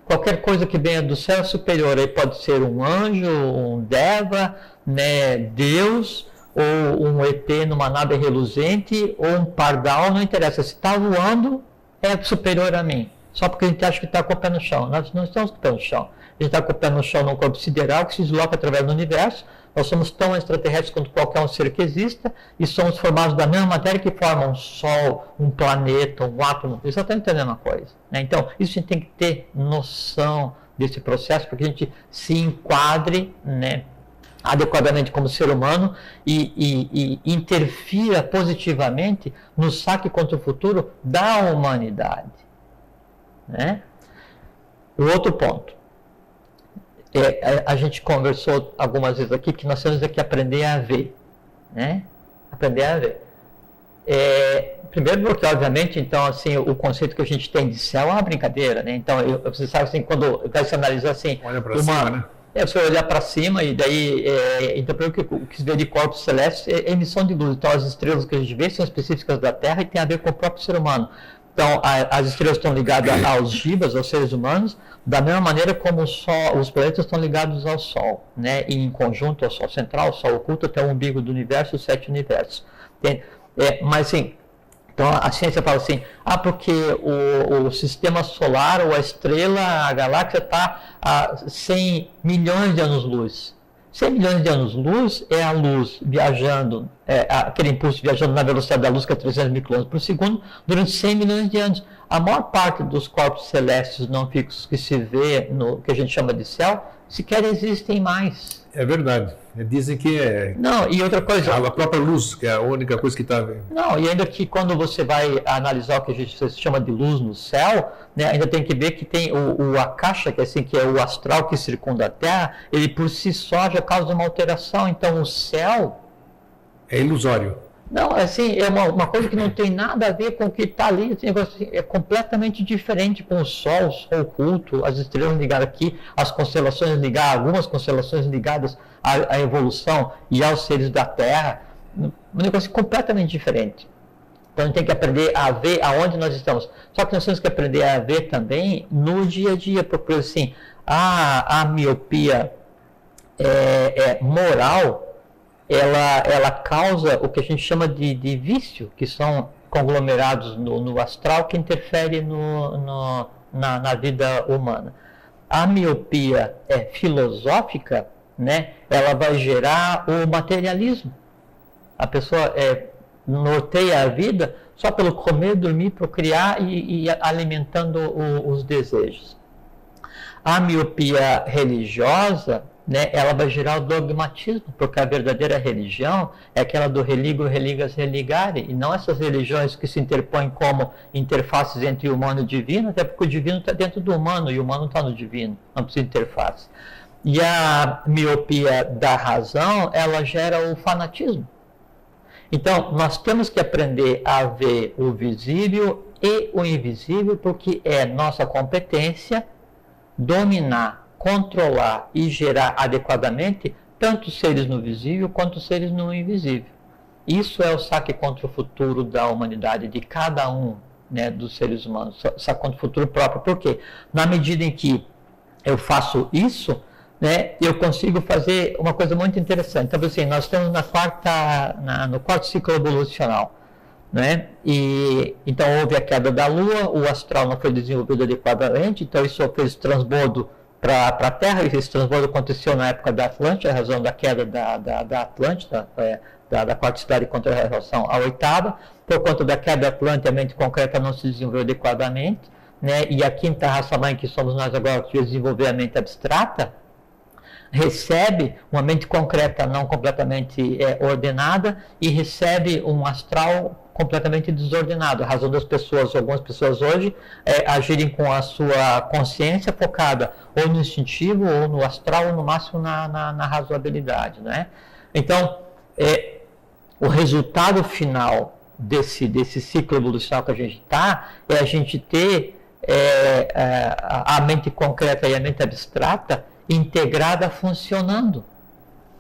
qualquer coisa que venha do céu superior, aí pode ser um anjo, um deva, né, Deus, ou um ET numa nave reluzente, ou um pardal, não interessa. Se está voando, é superior a mim. Só porque a gente acha que está com o pé no chão. Nós não estamos com o pé no chão. A gente está com o pé no chão num corpo sideral que se desloca através do universo. Nós somos tão extraterrestres quanto qualquer um ser que exista e somos formados da mesma matéria que forma um sol, um planeta, um átomo. Você está entendendo uma coisa, né? Então, isso a gente tem que ter noção desse processo para que a gente se enquadre, né, adequadamente como ser humano e interfira positivamente no saque contra o futuro da humanidade, né? O outro ponto, a gente conversou algumas vezes aqui que nós temos que aprender a ver, né? Aprender a ver. Primeiro porque, obviamente, então, assim, o conceito que a gente tem de céu é uma brincadeira, né? Então, você sabe, assim, quando vai se analisar, assim... Olha para cima, né? Você olhar para cima e daí, então, o que se vê de corpos celestes é emissão de luz. Então, as estrelas que a gente vê são específicas da Terra e tem a ver com o próprio ser humano. Então, as estrelas estão ligadas aos jivas, aos seres humanos, da mesma maneira como os planetas estão ligados ao Sol, né? E em conjunto ao Sol central, ao Sol oculto, até o umbigo do universo, os 7 universos. Mas, assim, então a ciência fala assim, porque o sistema solar, ou a estrela, a galáxia está a 100 milhões de anos-luz. 100 milhões de anos-luz é a luz viajando, aquele impulso viajando na velocidade da luz, que é 300 mil km por segundo, durante 100 milhões de anos. A maior parte dos corpos celestes não fixos que se vê no que a gente chama de céu, sequer existem mais. É verdade. Dizem que Não, e outra coisa... a própria luz, que é a única coisa que está... Não, e ainda que quando você vai analisar o que a gente chama de luz no céu, né, ainda tem que ver que tem o Akasha, que é o astral que circunda a Terra, ele por si só já causa uma alteração. Então o céu... é ilusório. Não, assim, é uma coisa que não tem nada a ver com o que está ali, assim, é completamente diferente com o Sol oculto, as estrelas ligadas aqui, as constelações ligadas, algumas constelações ligadas à evolução e aos seres da Terra, um negócio completamente diferente. Então a gente tem que aprender a ver aonde nós estamos. Só que nós temos que aprender a ver também no dia a dia, porque assim, a miopia moral, ela causa o que a gente chama de vício, que são conglomerados no astral que interfere na vida humana. A miopia filosófica, né, ela vai gerar o materialismo. A pessoa norteia a vida só pelo comer, dormir, procriar e alimentando os desejos. A miopia religiosa, né, ela vai gerar o dogmatismo, porque a verdadeira religião é aquela do religo, religas, religare, e não essas religiões que se interpõem como interfaces entre o humano e o divino, até porque o divino está dentro do humano e o humano está no divino, não precisa de interface. E a miopia da razão, ela gera o fanatismo. Então, nós temos que aprender a ver o visível e o invisível, porque é nossa competência dominar, controlar e gerar adequadamente tanto os seres no visível quanto os seres no invisível. Isso é o saque contra o futuro da humanidade, de cada um, né, dos seres humanos, saque contra o futuro próprio. Por quê? Na medida em que eu faço isso, né, eu consigo fazer uma coisa muito interessante. Então, assim, nós estamos no quarto ciclo evolucional, né? E então houve a queda da Lua, o astral não foi desenvolvido adequadamente, então isso fez transbordo para a Terra. Esse transbordo aconteceu na época da Atlântida, a razão da queda da Atlântida, da quarta cidade contra a relação à oitava. Por conta da queda da Atlântida, a mente concreta não se desenvolveu adequadamente, né? E a quinta raça-mãe, que somos nós agora, que desenvolver a mente abstrata, recebe uma mente concreta não completamente ordenada e recebe um astral completamente desordenado. A razão das pessoas, algumas pessoas hoje, agirem com a sua consciência focada ou no instintivo, ou no astral, ou no máximo na razoabilidade, né? Então, o resultado final desse ciclo evolucional que a gente está, é a gente ter a mente concreta e a mente abstrata integrada funcionando,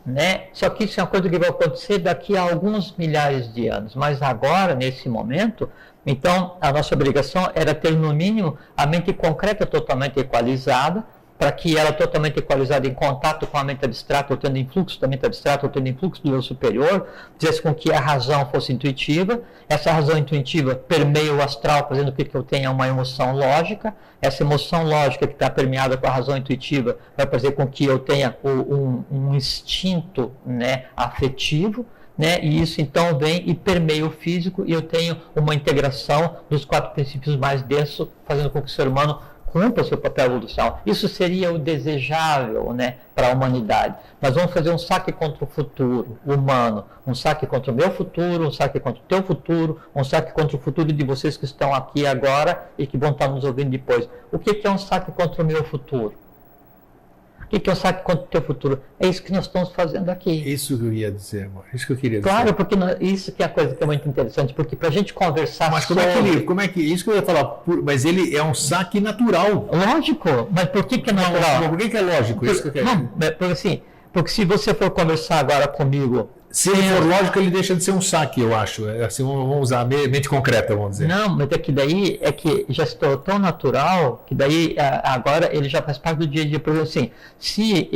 né? Só que isso é uma coisa que vai acontecer daqui a alguns milhares de anos, mas agora, nesse momento, então a nossa obrigação era ter no mínimo a mente concreta totalmente equalizada, para que ela totalmente equalizada em contato com a mente abstrata, ou tendo influxo da mente abstrata, ou tendo influxo do eu superior, fizesse com que a razão fosse intuitiva. Essa razão intuitiva permeia o astral, fazendo com que eu tenha uma emoção lógica. Essa emoção lógica que está permeada com a razão intuitiva vai fazer com que eu tenha um instinto, né, afetivo, né? E isso então vem e permeia o físico, e eu tenho uma integração dos 4 princípios mais densos, fazendo com que o ser humano cumpra o seu papel evolucional. Isso seria o desejável, né, para a humanidade. Nós vamos fazer um saque contra o futuro humano, um saque contra o meu futuro, um saque contra o teu futuro, um saque contra o futuro de vocês que estão aqui agora e que vão estar nos ouvindo depois. O que é um saque contra o meu futuro? O que é um saque contra o teu futuro? É isso que nós estamos fazendo aqui. Isso que eu ia dizer, amor. Isso que eu queria dizer. Claro, porque isso que é a coisa que é muito interessante, porque para a gente conversar mas como é que isso que eu ia falar, mas ele é um saque natural. Lógico, mas por que é natural? Por que é lógico? Isso que eu quero dizer. Não, porque assim, porque se você for conversar agora comigo Se ele for lógico, ele deixa de ser um saque, eu acho. Assim, vamos usar a mente concreta, vamos dizer. Não, mas é que daí já se tornou tão natural que daí agora ele já faz parte do dia a dia. Por exemplo, assim, se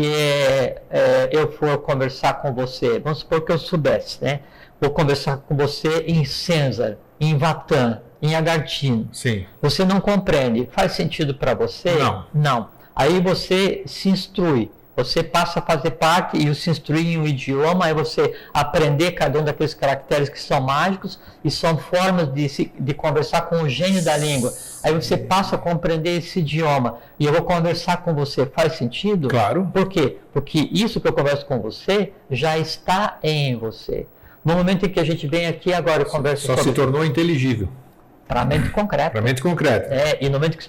eu for conversar com você, vamos supor que eu soubesse, né? Vou conversar com você em César, em Vatan, em Agartino. Sim. Você não compreende. Faz sentido para você? Não. Não. Aí você se instrui. Você passa a fazer parte e se instruir em um idioma, aí você aprender cada um daqueles caracteres que são mágicos e são formas de conversar com o gênio da língua. Aí você passa a compreender esse idioma e eu vou conversar com você. Faz sentido? Claro. Por quê? Porque isso que eu converso com você já está em você. No momento em que a gente vem aqui agora e conversa sobre... Só se tornou inteligível. Para a mente concreta. Para a mente concreta. E no momento que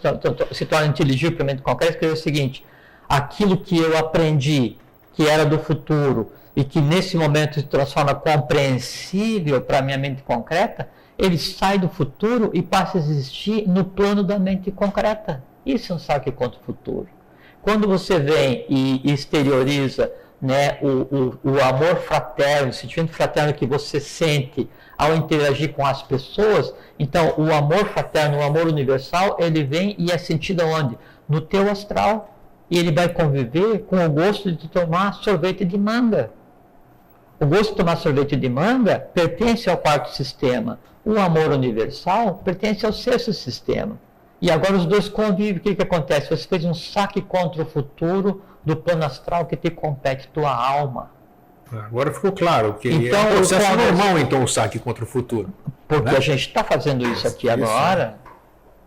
se torna inteligível para a mente concreta, escreve o seguinte: aquilo que eu aprendi, que era do futuro, e que nesse momento se transforma compreensível para a minha mente concreta, ele sai do futuro e passa a existir no plano da mente concreta. Isso é um saque contra o futuro. Quando você vem e exterioriza, né, o amor fraterno, o sentimento fraterno que você sente ao interagir com as pessoas, então o amor fraterno, o amor universal, ele vem e é sentido onde? No teu astral. E ele vai conviver com o gosto de tomar sorvete de manga. O gosto de tomar sorvete de manga pertence ao quarto sistema. O amor universal pertence ao sexto sistema. E agora os dois convivem. O que acontece? Você fez um saque contra o futuro do plano astral que te compete, tua alma. Agora ficou claro. Que então, é um processo normal, então, o saque contra o futuro. Porque, né? A gente está fazendo isso aqui agora,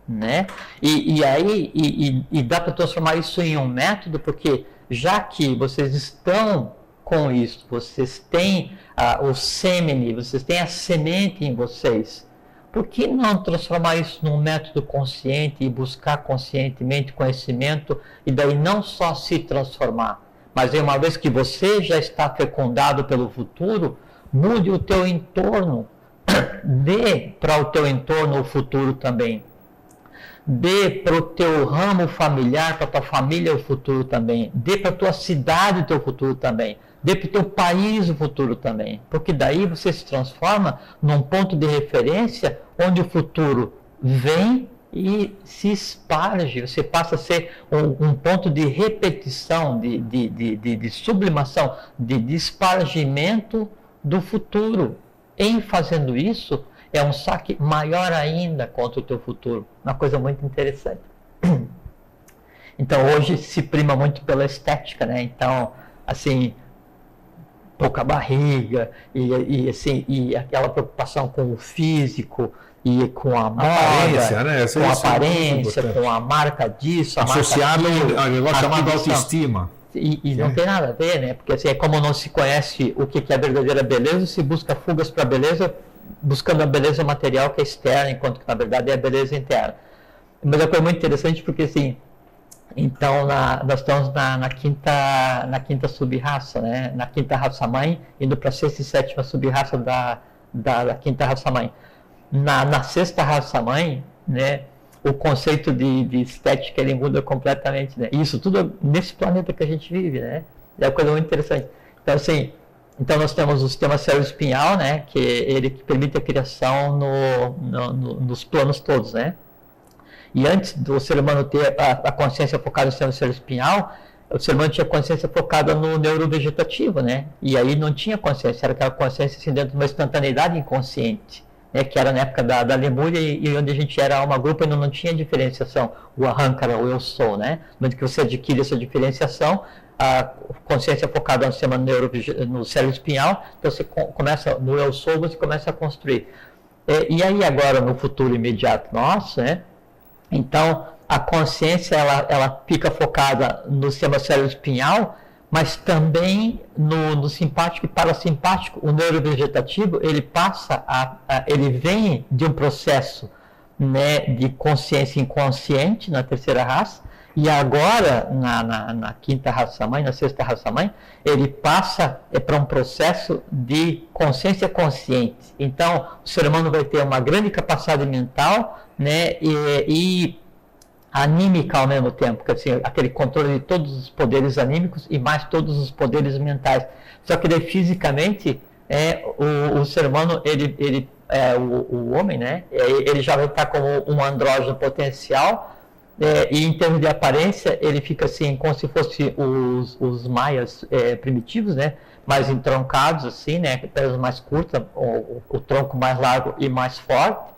né? E dá para transformar isso em um método, porque já que vocês estão com isso, vocês têm o sêmene, vocês têm a semente em vocês, por que não transformar isso num método consciente e buscar conscientemente conhecimento e daí não só se transformar, mas uma vez que você já está fecundado pelo futuro, mude o teu entorno, dê para o teu entorno o futuro também. Dê para o teu ramo familiar, para a tua família o futuro também. Dê para a tua cidade o teu futuro também. Dê para o teu país o futuro também. Porque daí você se transforma num ponto de referência onde o futuro vem e se esparge. Você passa a ser um ponto de repetição, de sublimação, de espargimento do futuro. Em fazendo isso, é um saque maior ainda contra o teu futuro. Uma coisa muito interessante. Então, hoje se prima muito pela estética, né? Então, assim, pouca barriga e aquela preocupação com o físico e com a moda, né? Com a aparência, com a marca disso, a associado marca ao negócio chamado autoestima. E não tem nada a ver, né? Porque assim, é como não se conhece o que é a verdadeira beleza, se busca fugas para a beleza, buscando a beleza material que é externa, enquanto que na verdade é a beleza interna. Mas é uma coisa muito interessante porque assim, então nós estamos na quinta sub-raça, né? Na quinta raça-mãe, indo para a sexta e sétima sub-raça da quinta raça-mãe. Na sexta raça-mãe, né? O conceito de estética ele muda completamente, né? Isso tudo nesse planeta que a gente vive, né? É uma coisa muito interessante. Então assim, então nós temos o sistema cérebro-espinhal, né, que ele que permite a criação nos planos todos, né? E antes do ser humano ter a consciência focada no sistema cérebro-espinhal, o ser humano tinha consciência focada no neurovegetativo, né? E aí não tinha consciência, era aquela consciência assim, dentro de uma instantaneidade inconsciente, né, que era na época da Lemúria e onde a gente era alma grupo e não tinha diferenciação, o Ahankara, o eu sou, né? No momento que você adquire essa diferenciação, a consciência focada no sistema no cérebro espinhal, então você começa, no eu sou, você começa a construir. E aí agora, no futuro imediato nosso, né? Então, a consciência, ela fica focada no sistema cérebro espinhal, mas também no simpático e parasimpático. O neurovegetativo, ele ele vem de um processo, né, de consciência inconsciente na terceira raça, e agora, na quinta raça-mãe, na sexta raça-mãe, ele passa para um processo de consciência consciente. Então, o ser humano vai ter uma grande capacidade mental, né, e anímica ao mesmo tempo, assim, aquele controle de todos os poderes anímicos e mais todos os poderes mentais. Só que daí, fisicamente, o ser humano, o homem, né? Ele já está como um andrógeno potencial, e em termos de aparência, ele fica assim, como se fosse os maias primitivos, né? Mais entroncados, assim, né? Pernas mais curtas, o tronco mais largo e mais forte,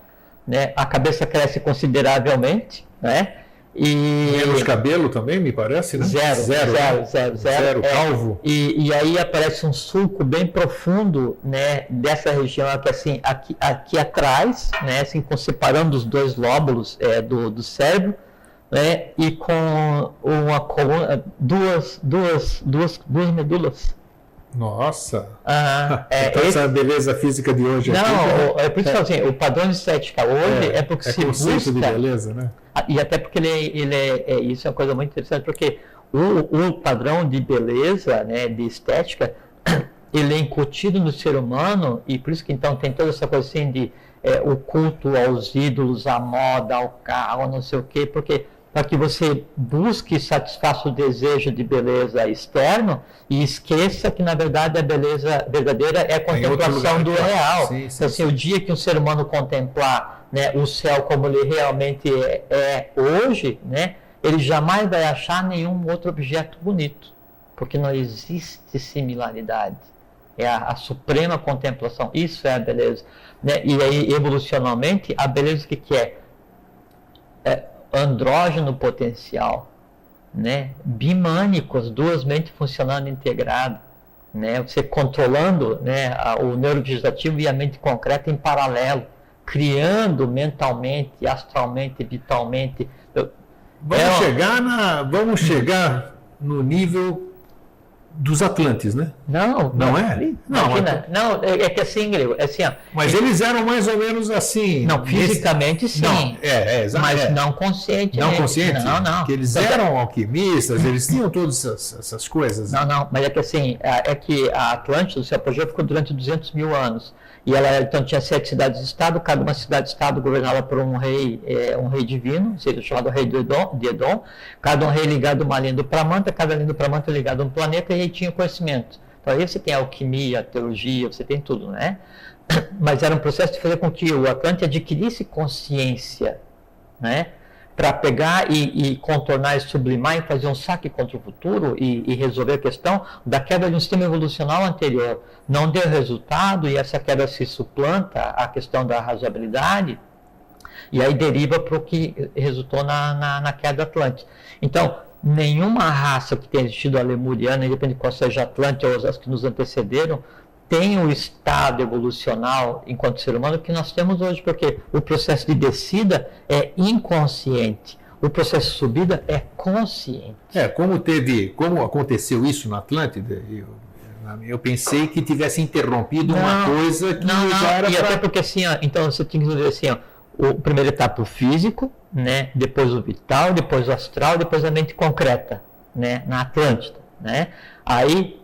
né? A cabeça cresce consideravelmente, né? Menos cabelo também, me parece, né? Zero, calvo. E aí aparece um sulco bem profundo, né, dessa região aqui, assim, aqui atrás, né, assim, separando os dois lóbulos do cérebro, né, e com uma coluna, duas medulas. Nossa! Então essa beleza física de hoje não, aqui... é por isso que assim, o padrão de estética hoje é porque se conceito busca... de beleza, né? E até porque isso é uma coisa muito interessante, porque o padrão de beleza, né, de estética, ele é incutido no ser humano, e por isso que então tem toda essa coisa assim de o culto aos ídolos, à moda, ao carro, não sei o quê, porque para que você busque e satisfaça o desejo de beleza externo e esqueça que, na verdade, a beleza verdadeira é a contemplação do real. Sim, então, assim, o dia que o ser humano contemplar, né, o céu como ele realmente é hoje, né, ele jamais vai achar nenhum outro objeto bonito, porque não existe similaridade. É a suprema contemplação. Isso é a beleza. Né? E aí, evolucionalmente, a beleza o que é? Andrógeno potencial, né? Bimânico, as duas mentes funcionando integrado, né? Você controlando, né, o neurovegetativo e a mente concreta em paralelo, criando mentalmente, astralmente, vitalmente. Vamos chegar no nível dos Atlantes, né? Não é? Imagina, não, é que assim, assim, ó, mas eles eram mais ou menos assim. Não, fisicamente sim. Não, mas não consciente. Não consciente? Não. Porque eles eram alquimistas, eles tinham todas essas coisas. Não, mas é que assim, que a Atlântida, o seu apogeu ficou durante 200 mil anos. E ela então tinha 7 cidades-estado, cada uma cidade-estado governada por um rei divino, chamado rei de Edom, cada um rei ligado a uma linha do Pramanta, cada linha do Pramanta ligada a um planeta, e aí tinha conhecimento. Então aí você tem a alquimia, a teologia, você tem tudo, né? Mas era um processo de fazer com que o Atlante adquirisse consciência, né? Para pegar e contornar e sublimar e fazer um saque contra o futuro e resolver a questão da queda de um sistema evolucional anterior. Não deu resultado e essa queda se suplanta a questão da razoabilidade e aí deriva para o que resultou na queda atlântica. Então, nenhuma raça que tenha existido a lemuriana, independente de qual seja a Atlântida ou as que nos antecederam, tem o estado evolucional enquanto ser humano que nós temos hoje, porque o processo de descida é inconsciente, o processo de subida é consciente. Como aconteceu isso na Atlântida, eu pensei que tivesse interrompido uma coisa que já era até porque assim, então você tem que dizer assim, o primeiro etapa o físico, né, depois o vital, depois o astral, depois a mente concreta, né, na Atlântida, né? Aí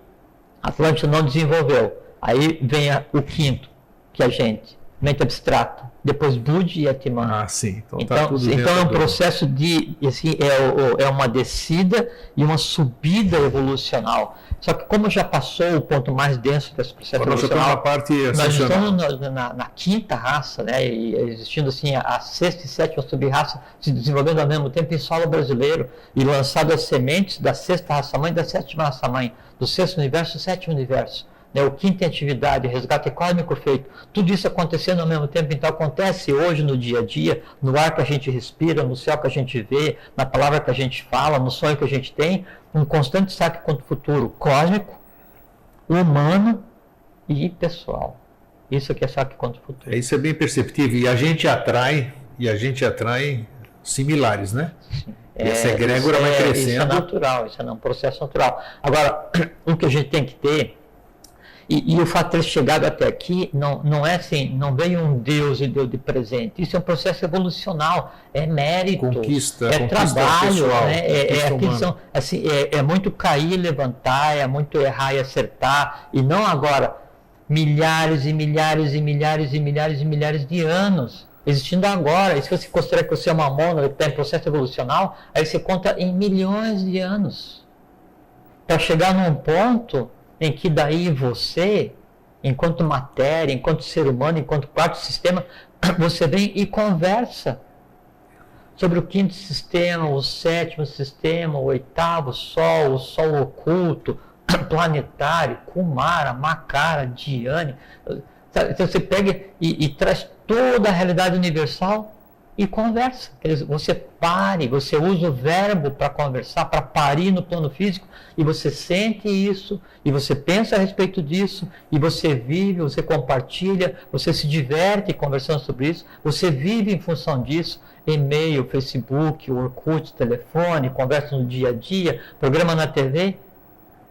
a Atlântida não desenvolveu. Aí vem o quinto, que é a gente, mente abstrata, depois Budi e Atman. Sim. Então é um processo de, assim, é uma descida e uma subida evolucional. Só que como já passou o ponto mais denso desse processo evolucional, nós estamos na quinta raça, né, e existindo assim a sexta e sétima sub-raça se desenvolvendo ao mesmo tempo em solo brasileiro e lançado as sementes da sexta raça-mãe e da sétima raça-mãe, do sexto universo e do sétimo universo. O quinto em atividade, resgate cósmico feito, tudo isso acontecendo ao mesmo tempo, então acontece hoje no dia a dia, no ar que a gente respira, no céu que a gente vê, na palavra que a gente fala, no sonho que a gente tem, um constante saque contra o futuro cósmico, humano e pessoal. Isso que é saque contra o futuro. Isso é bem perceptível e a gente atrai similares, né? Essa egrégora vai crescendo. Isso é natural, isso é um processo natural. Agora, o que a gente tem que ter, e o fato de ter chegado até aqui, não é assim, não veio um Deus e deu de presente. Isso é um processo evolucional, é mérito, conquista trabalho, pessoal, né? É muito cair e levantar, é muito errar e acertar, e não agora milhares e milhares e milhares e milhares e milhares de anos existindo agora. E se você considerar que você é uma mônada que está em processo evolucional, aí você conta em milhões de anos para chegar num ponto em que daí você enquanto matéria, enquanto ser humano, enquanto quarto sistema, você vem e conversa sobre o quinto sistema, o sétimo sistema, o oitavo, o sol oculto, planetário, Kumara, Makara, Dhyani. Então você pega e traz toda a realidade universal e conversa. Quer dizer, você pare, você usa o verbo para conversar, para parir no plano físico, e você sente isso, e você pensa a respeito disso, e você vive, você compartilha, você se diverte conversando sobre isso, você vive em função disso, e-mail, Facebook, Orkut, telefone, conversa no dia a dia, programa na TV.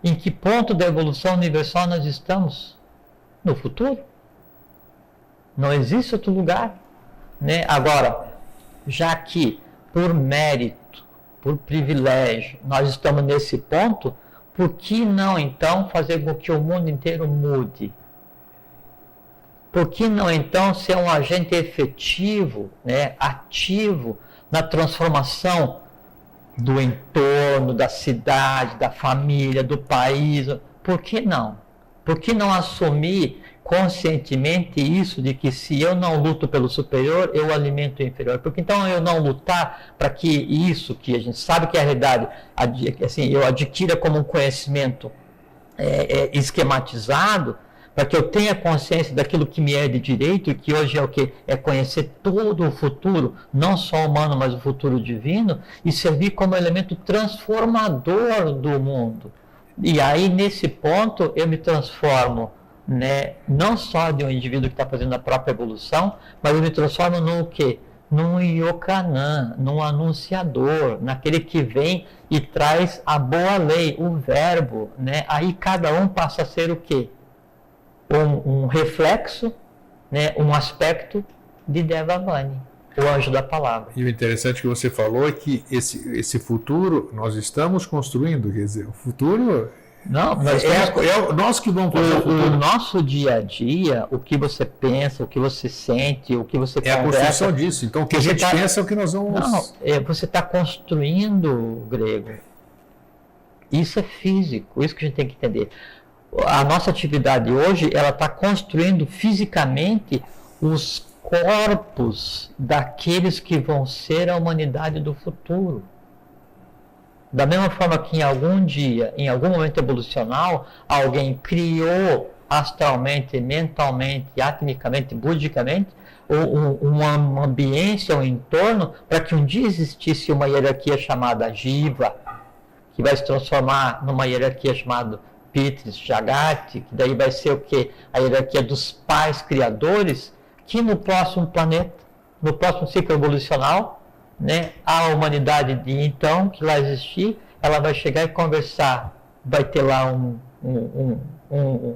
Em que ponto da evolução universal nós estamos? No futuro. Não existe outro lugar, né? Agora, já que por mérito, por privilégio, nós estamos nesse ponto, por que não então fazer com que o mundo inteiro mude? Por que não então ser um agente efetivo, né, ativo na transformação do entorno, da cidade, da família, do país? Por que não? Por que não assumir conscientemente isso de que se eu não luto pelo superior, eu alimento o inferior? Porque então eu não lutar para que isso, que a gente sabe que é a realidade, assim, eu adquira como um conhecimento esquematizado, para que eu tenha consciência daquilo que me é de direito, e que hoje é o que? É conhecer todo o futuro, não só humano, mas o futuro divino, e servir como elemento transformador do mundo. E aí, nesse ponto, eu me transformo, né, não só de um indivíduo que está fazendo a própria evolução, mas eu me transformo no quê? Num Yokanã, num anunciador, naquele que vem e traz a boa lei, o verbo, né? Aí cada um passa a ser o quê? Um reflexo, né, um aspecto de Devavani, o anjo da palavra. E o interessante que você falou é que esse futuro nós estamos construindo, quer dizer, o futuro não, nós que vamos fazer o nosso dia a dia, o que você pensa, o que você sente, o que você conversa. É a construção disso. Então o que a gente pensa é o que nós vamos... Não, você está construindo, Grego. Isso é físico, isso que a gente tem que entender. A nossa atividade hoje, ela está construindo fisicamente os corpos daqueles que vão ser a humanidade do futuro. Da mesma forma que em algum dia, em algum momento evolucional, alguém criou astralmente, mentalmente, atmicamente, budicamente, uma ambiência, um entorno, para que um dia existisse uma hierarquia chamada Jiva, que vai se transformar numa hierarquia chamada Pitris, Jagati, que daí vai ser o quê? A hierarquia dos pais criadores, que no próximo planeta, no próximo ciclo evolucional, né, a humanidade de então, que lá existir, ela vai chegar e conversar. Vai ter lá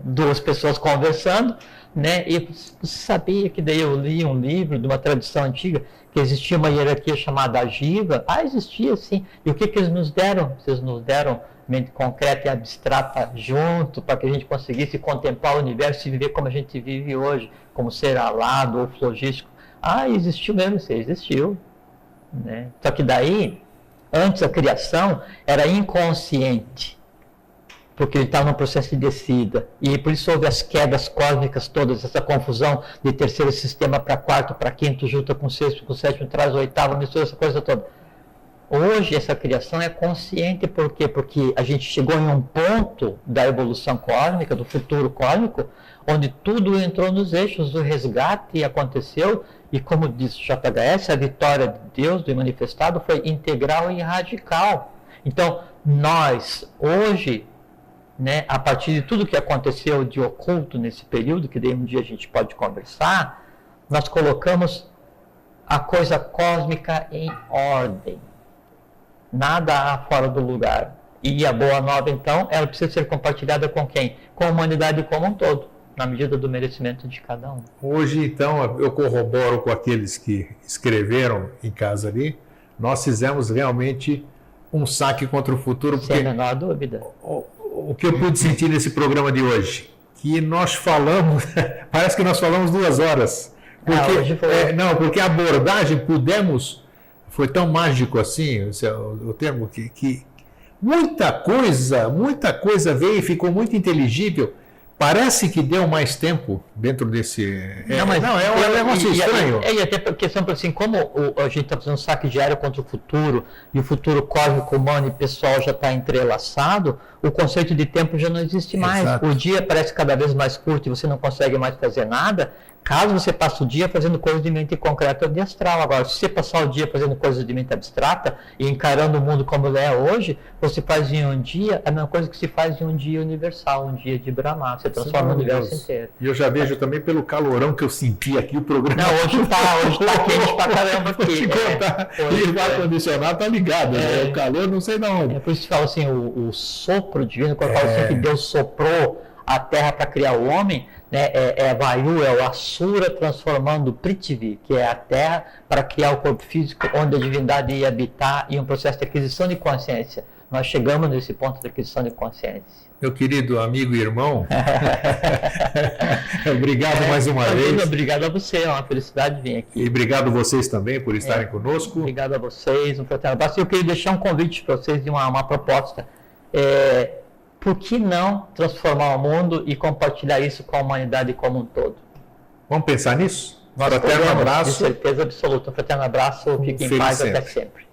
duas pessoas conversando, né, e você sabia que daí eu li um livro de uma tradição antiga, que existia uma hierarquia chamada Jiva? Existia sim. E o que eles nos deram? Vocês nos deram mente concreta e abstrata junto, para que a gente conseguisse contemplar o universo e viver como a gente vive hoje, como ser alado ou flogístico. Existiu mesmo, isso existiu, né? Só que daí, antes a criação era inconsciente, porque ele estava no processo de descida, e por isso houve as quedas cósmicas todas, essa confusão de terceiro sistema para quarto, para quinto, junta com sexto, com sétimo, traz o oitavo, mistura essa coisa toda. Hoje essa criação é consciente, por quê? Porque a gente chegou em um ponto da evolução cósmica, do futuro cósmico, onde tudo entrou nos eixos, o resgate aconteceu, e como diz JHS, a vitória de Deus, do manifestado, foi integral e radical. Então, nós, hoje, né, a partir de tudo que aconteceu de oculto nesse período, que daí um dia a gente pode conversar, nós colocamos a coisa cósmica em ordem. Nada há fora do lugar. E a boa nova, então, ela precisa ser compartilhada com quem? Com a humanidade como um todo, na medida do merecimento de cada um. Hoje, então, eu corroboro com aqueles que escreveram em casa ali, nós fizemos realmente um saque contra o futuro. Sem a menor dúvida. O que eu pude sentir nesse programa de hoje? Que nós falamos, parece que nós falamos 2 horas. Porque, hoje foi... porque a abordagem foi tão mágico assim, o termo, que muita coisa veio e ficou muito inteligível, Parece que deu mais tempo dentro desse... Não, mas é um negócio estranho. E até porque, assim, como a gente está fazendo um saque diário contra o futuro, e o futuro cósmico, humano e pessoal já está entrelaçado, o conceito de tempo já não existe mais. Exato. O dia parece cada vez mais curto e você não consegue mais fazer nada, caso você passe o dia fazendo coisas de mente concreta ou de astral. Agora, se você passar o dia fazendo coisas de mente abstrata e encarando o mundo como ele é hoje, você faz em um dia a mesma coisa que se faz em um dia universal, um dia de Brahma. Você transforma o universo inteiro. E eu já vejo também pelo calorão que eu senti aqui o programa. Não, hoje tá quente pra caramba aqui. Vou te contar. E o ar-condicionado tá ligado, né? O calor não sei de onde. É por isso que fala assim, o sopro divino, quando fala assim que Deus soprou a terra para criar o homem, né, Vayu, é o Asura transformando o Prithvi, que é a terra, para criar o corpo físico onde a divindade ia habitar, em um processo de aquisição de consciência. Nós chegamos nesse ponto de aquisição de consciência. Meu querido amigo e irmão, obrigado mais uma vez. Obrigado a você, é uma felicidade vir aqui. E obrigado a vocês também por estarem conosco. Obrigado a vocês, um fraterno abraço. Eu queria deixar um convite para vocês de uma proposta. Por que não transformar o mundo e compartilhar isso com a humanidade como um todo? Vamos pensar nisso? Nós Fraterno abraço. De certeza absoluta. Um fraterno abraço, fique em paz até sempre.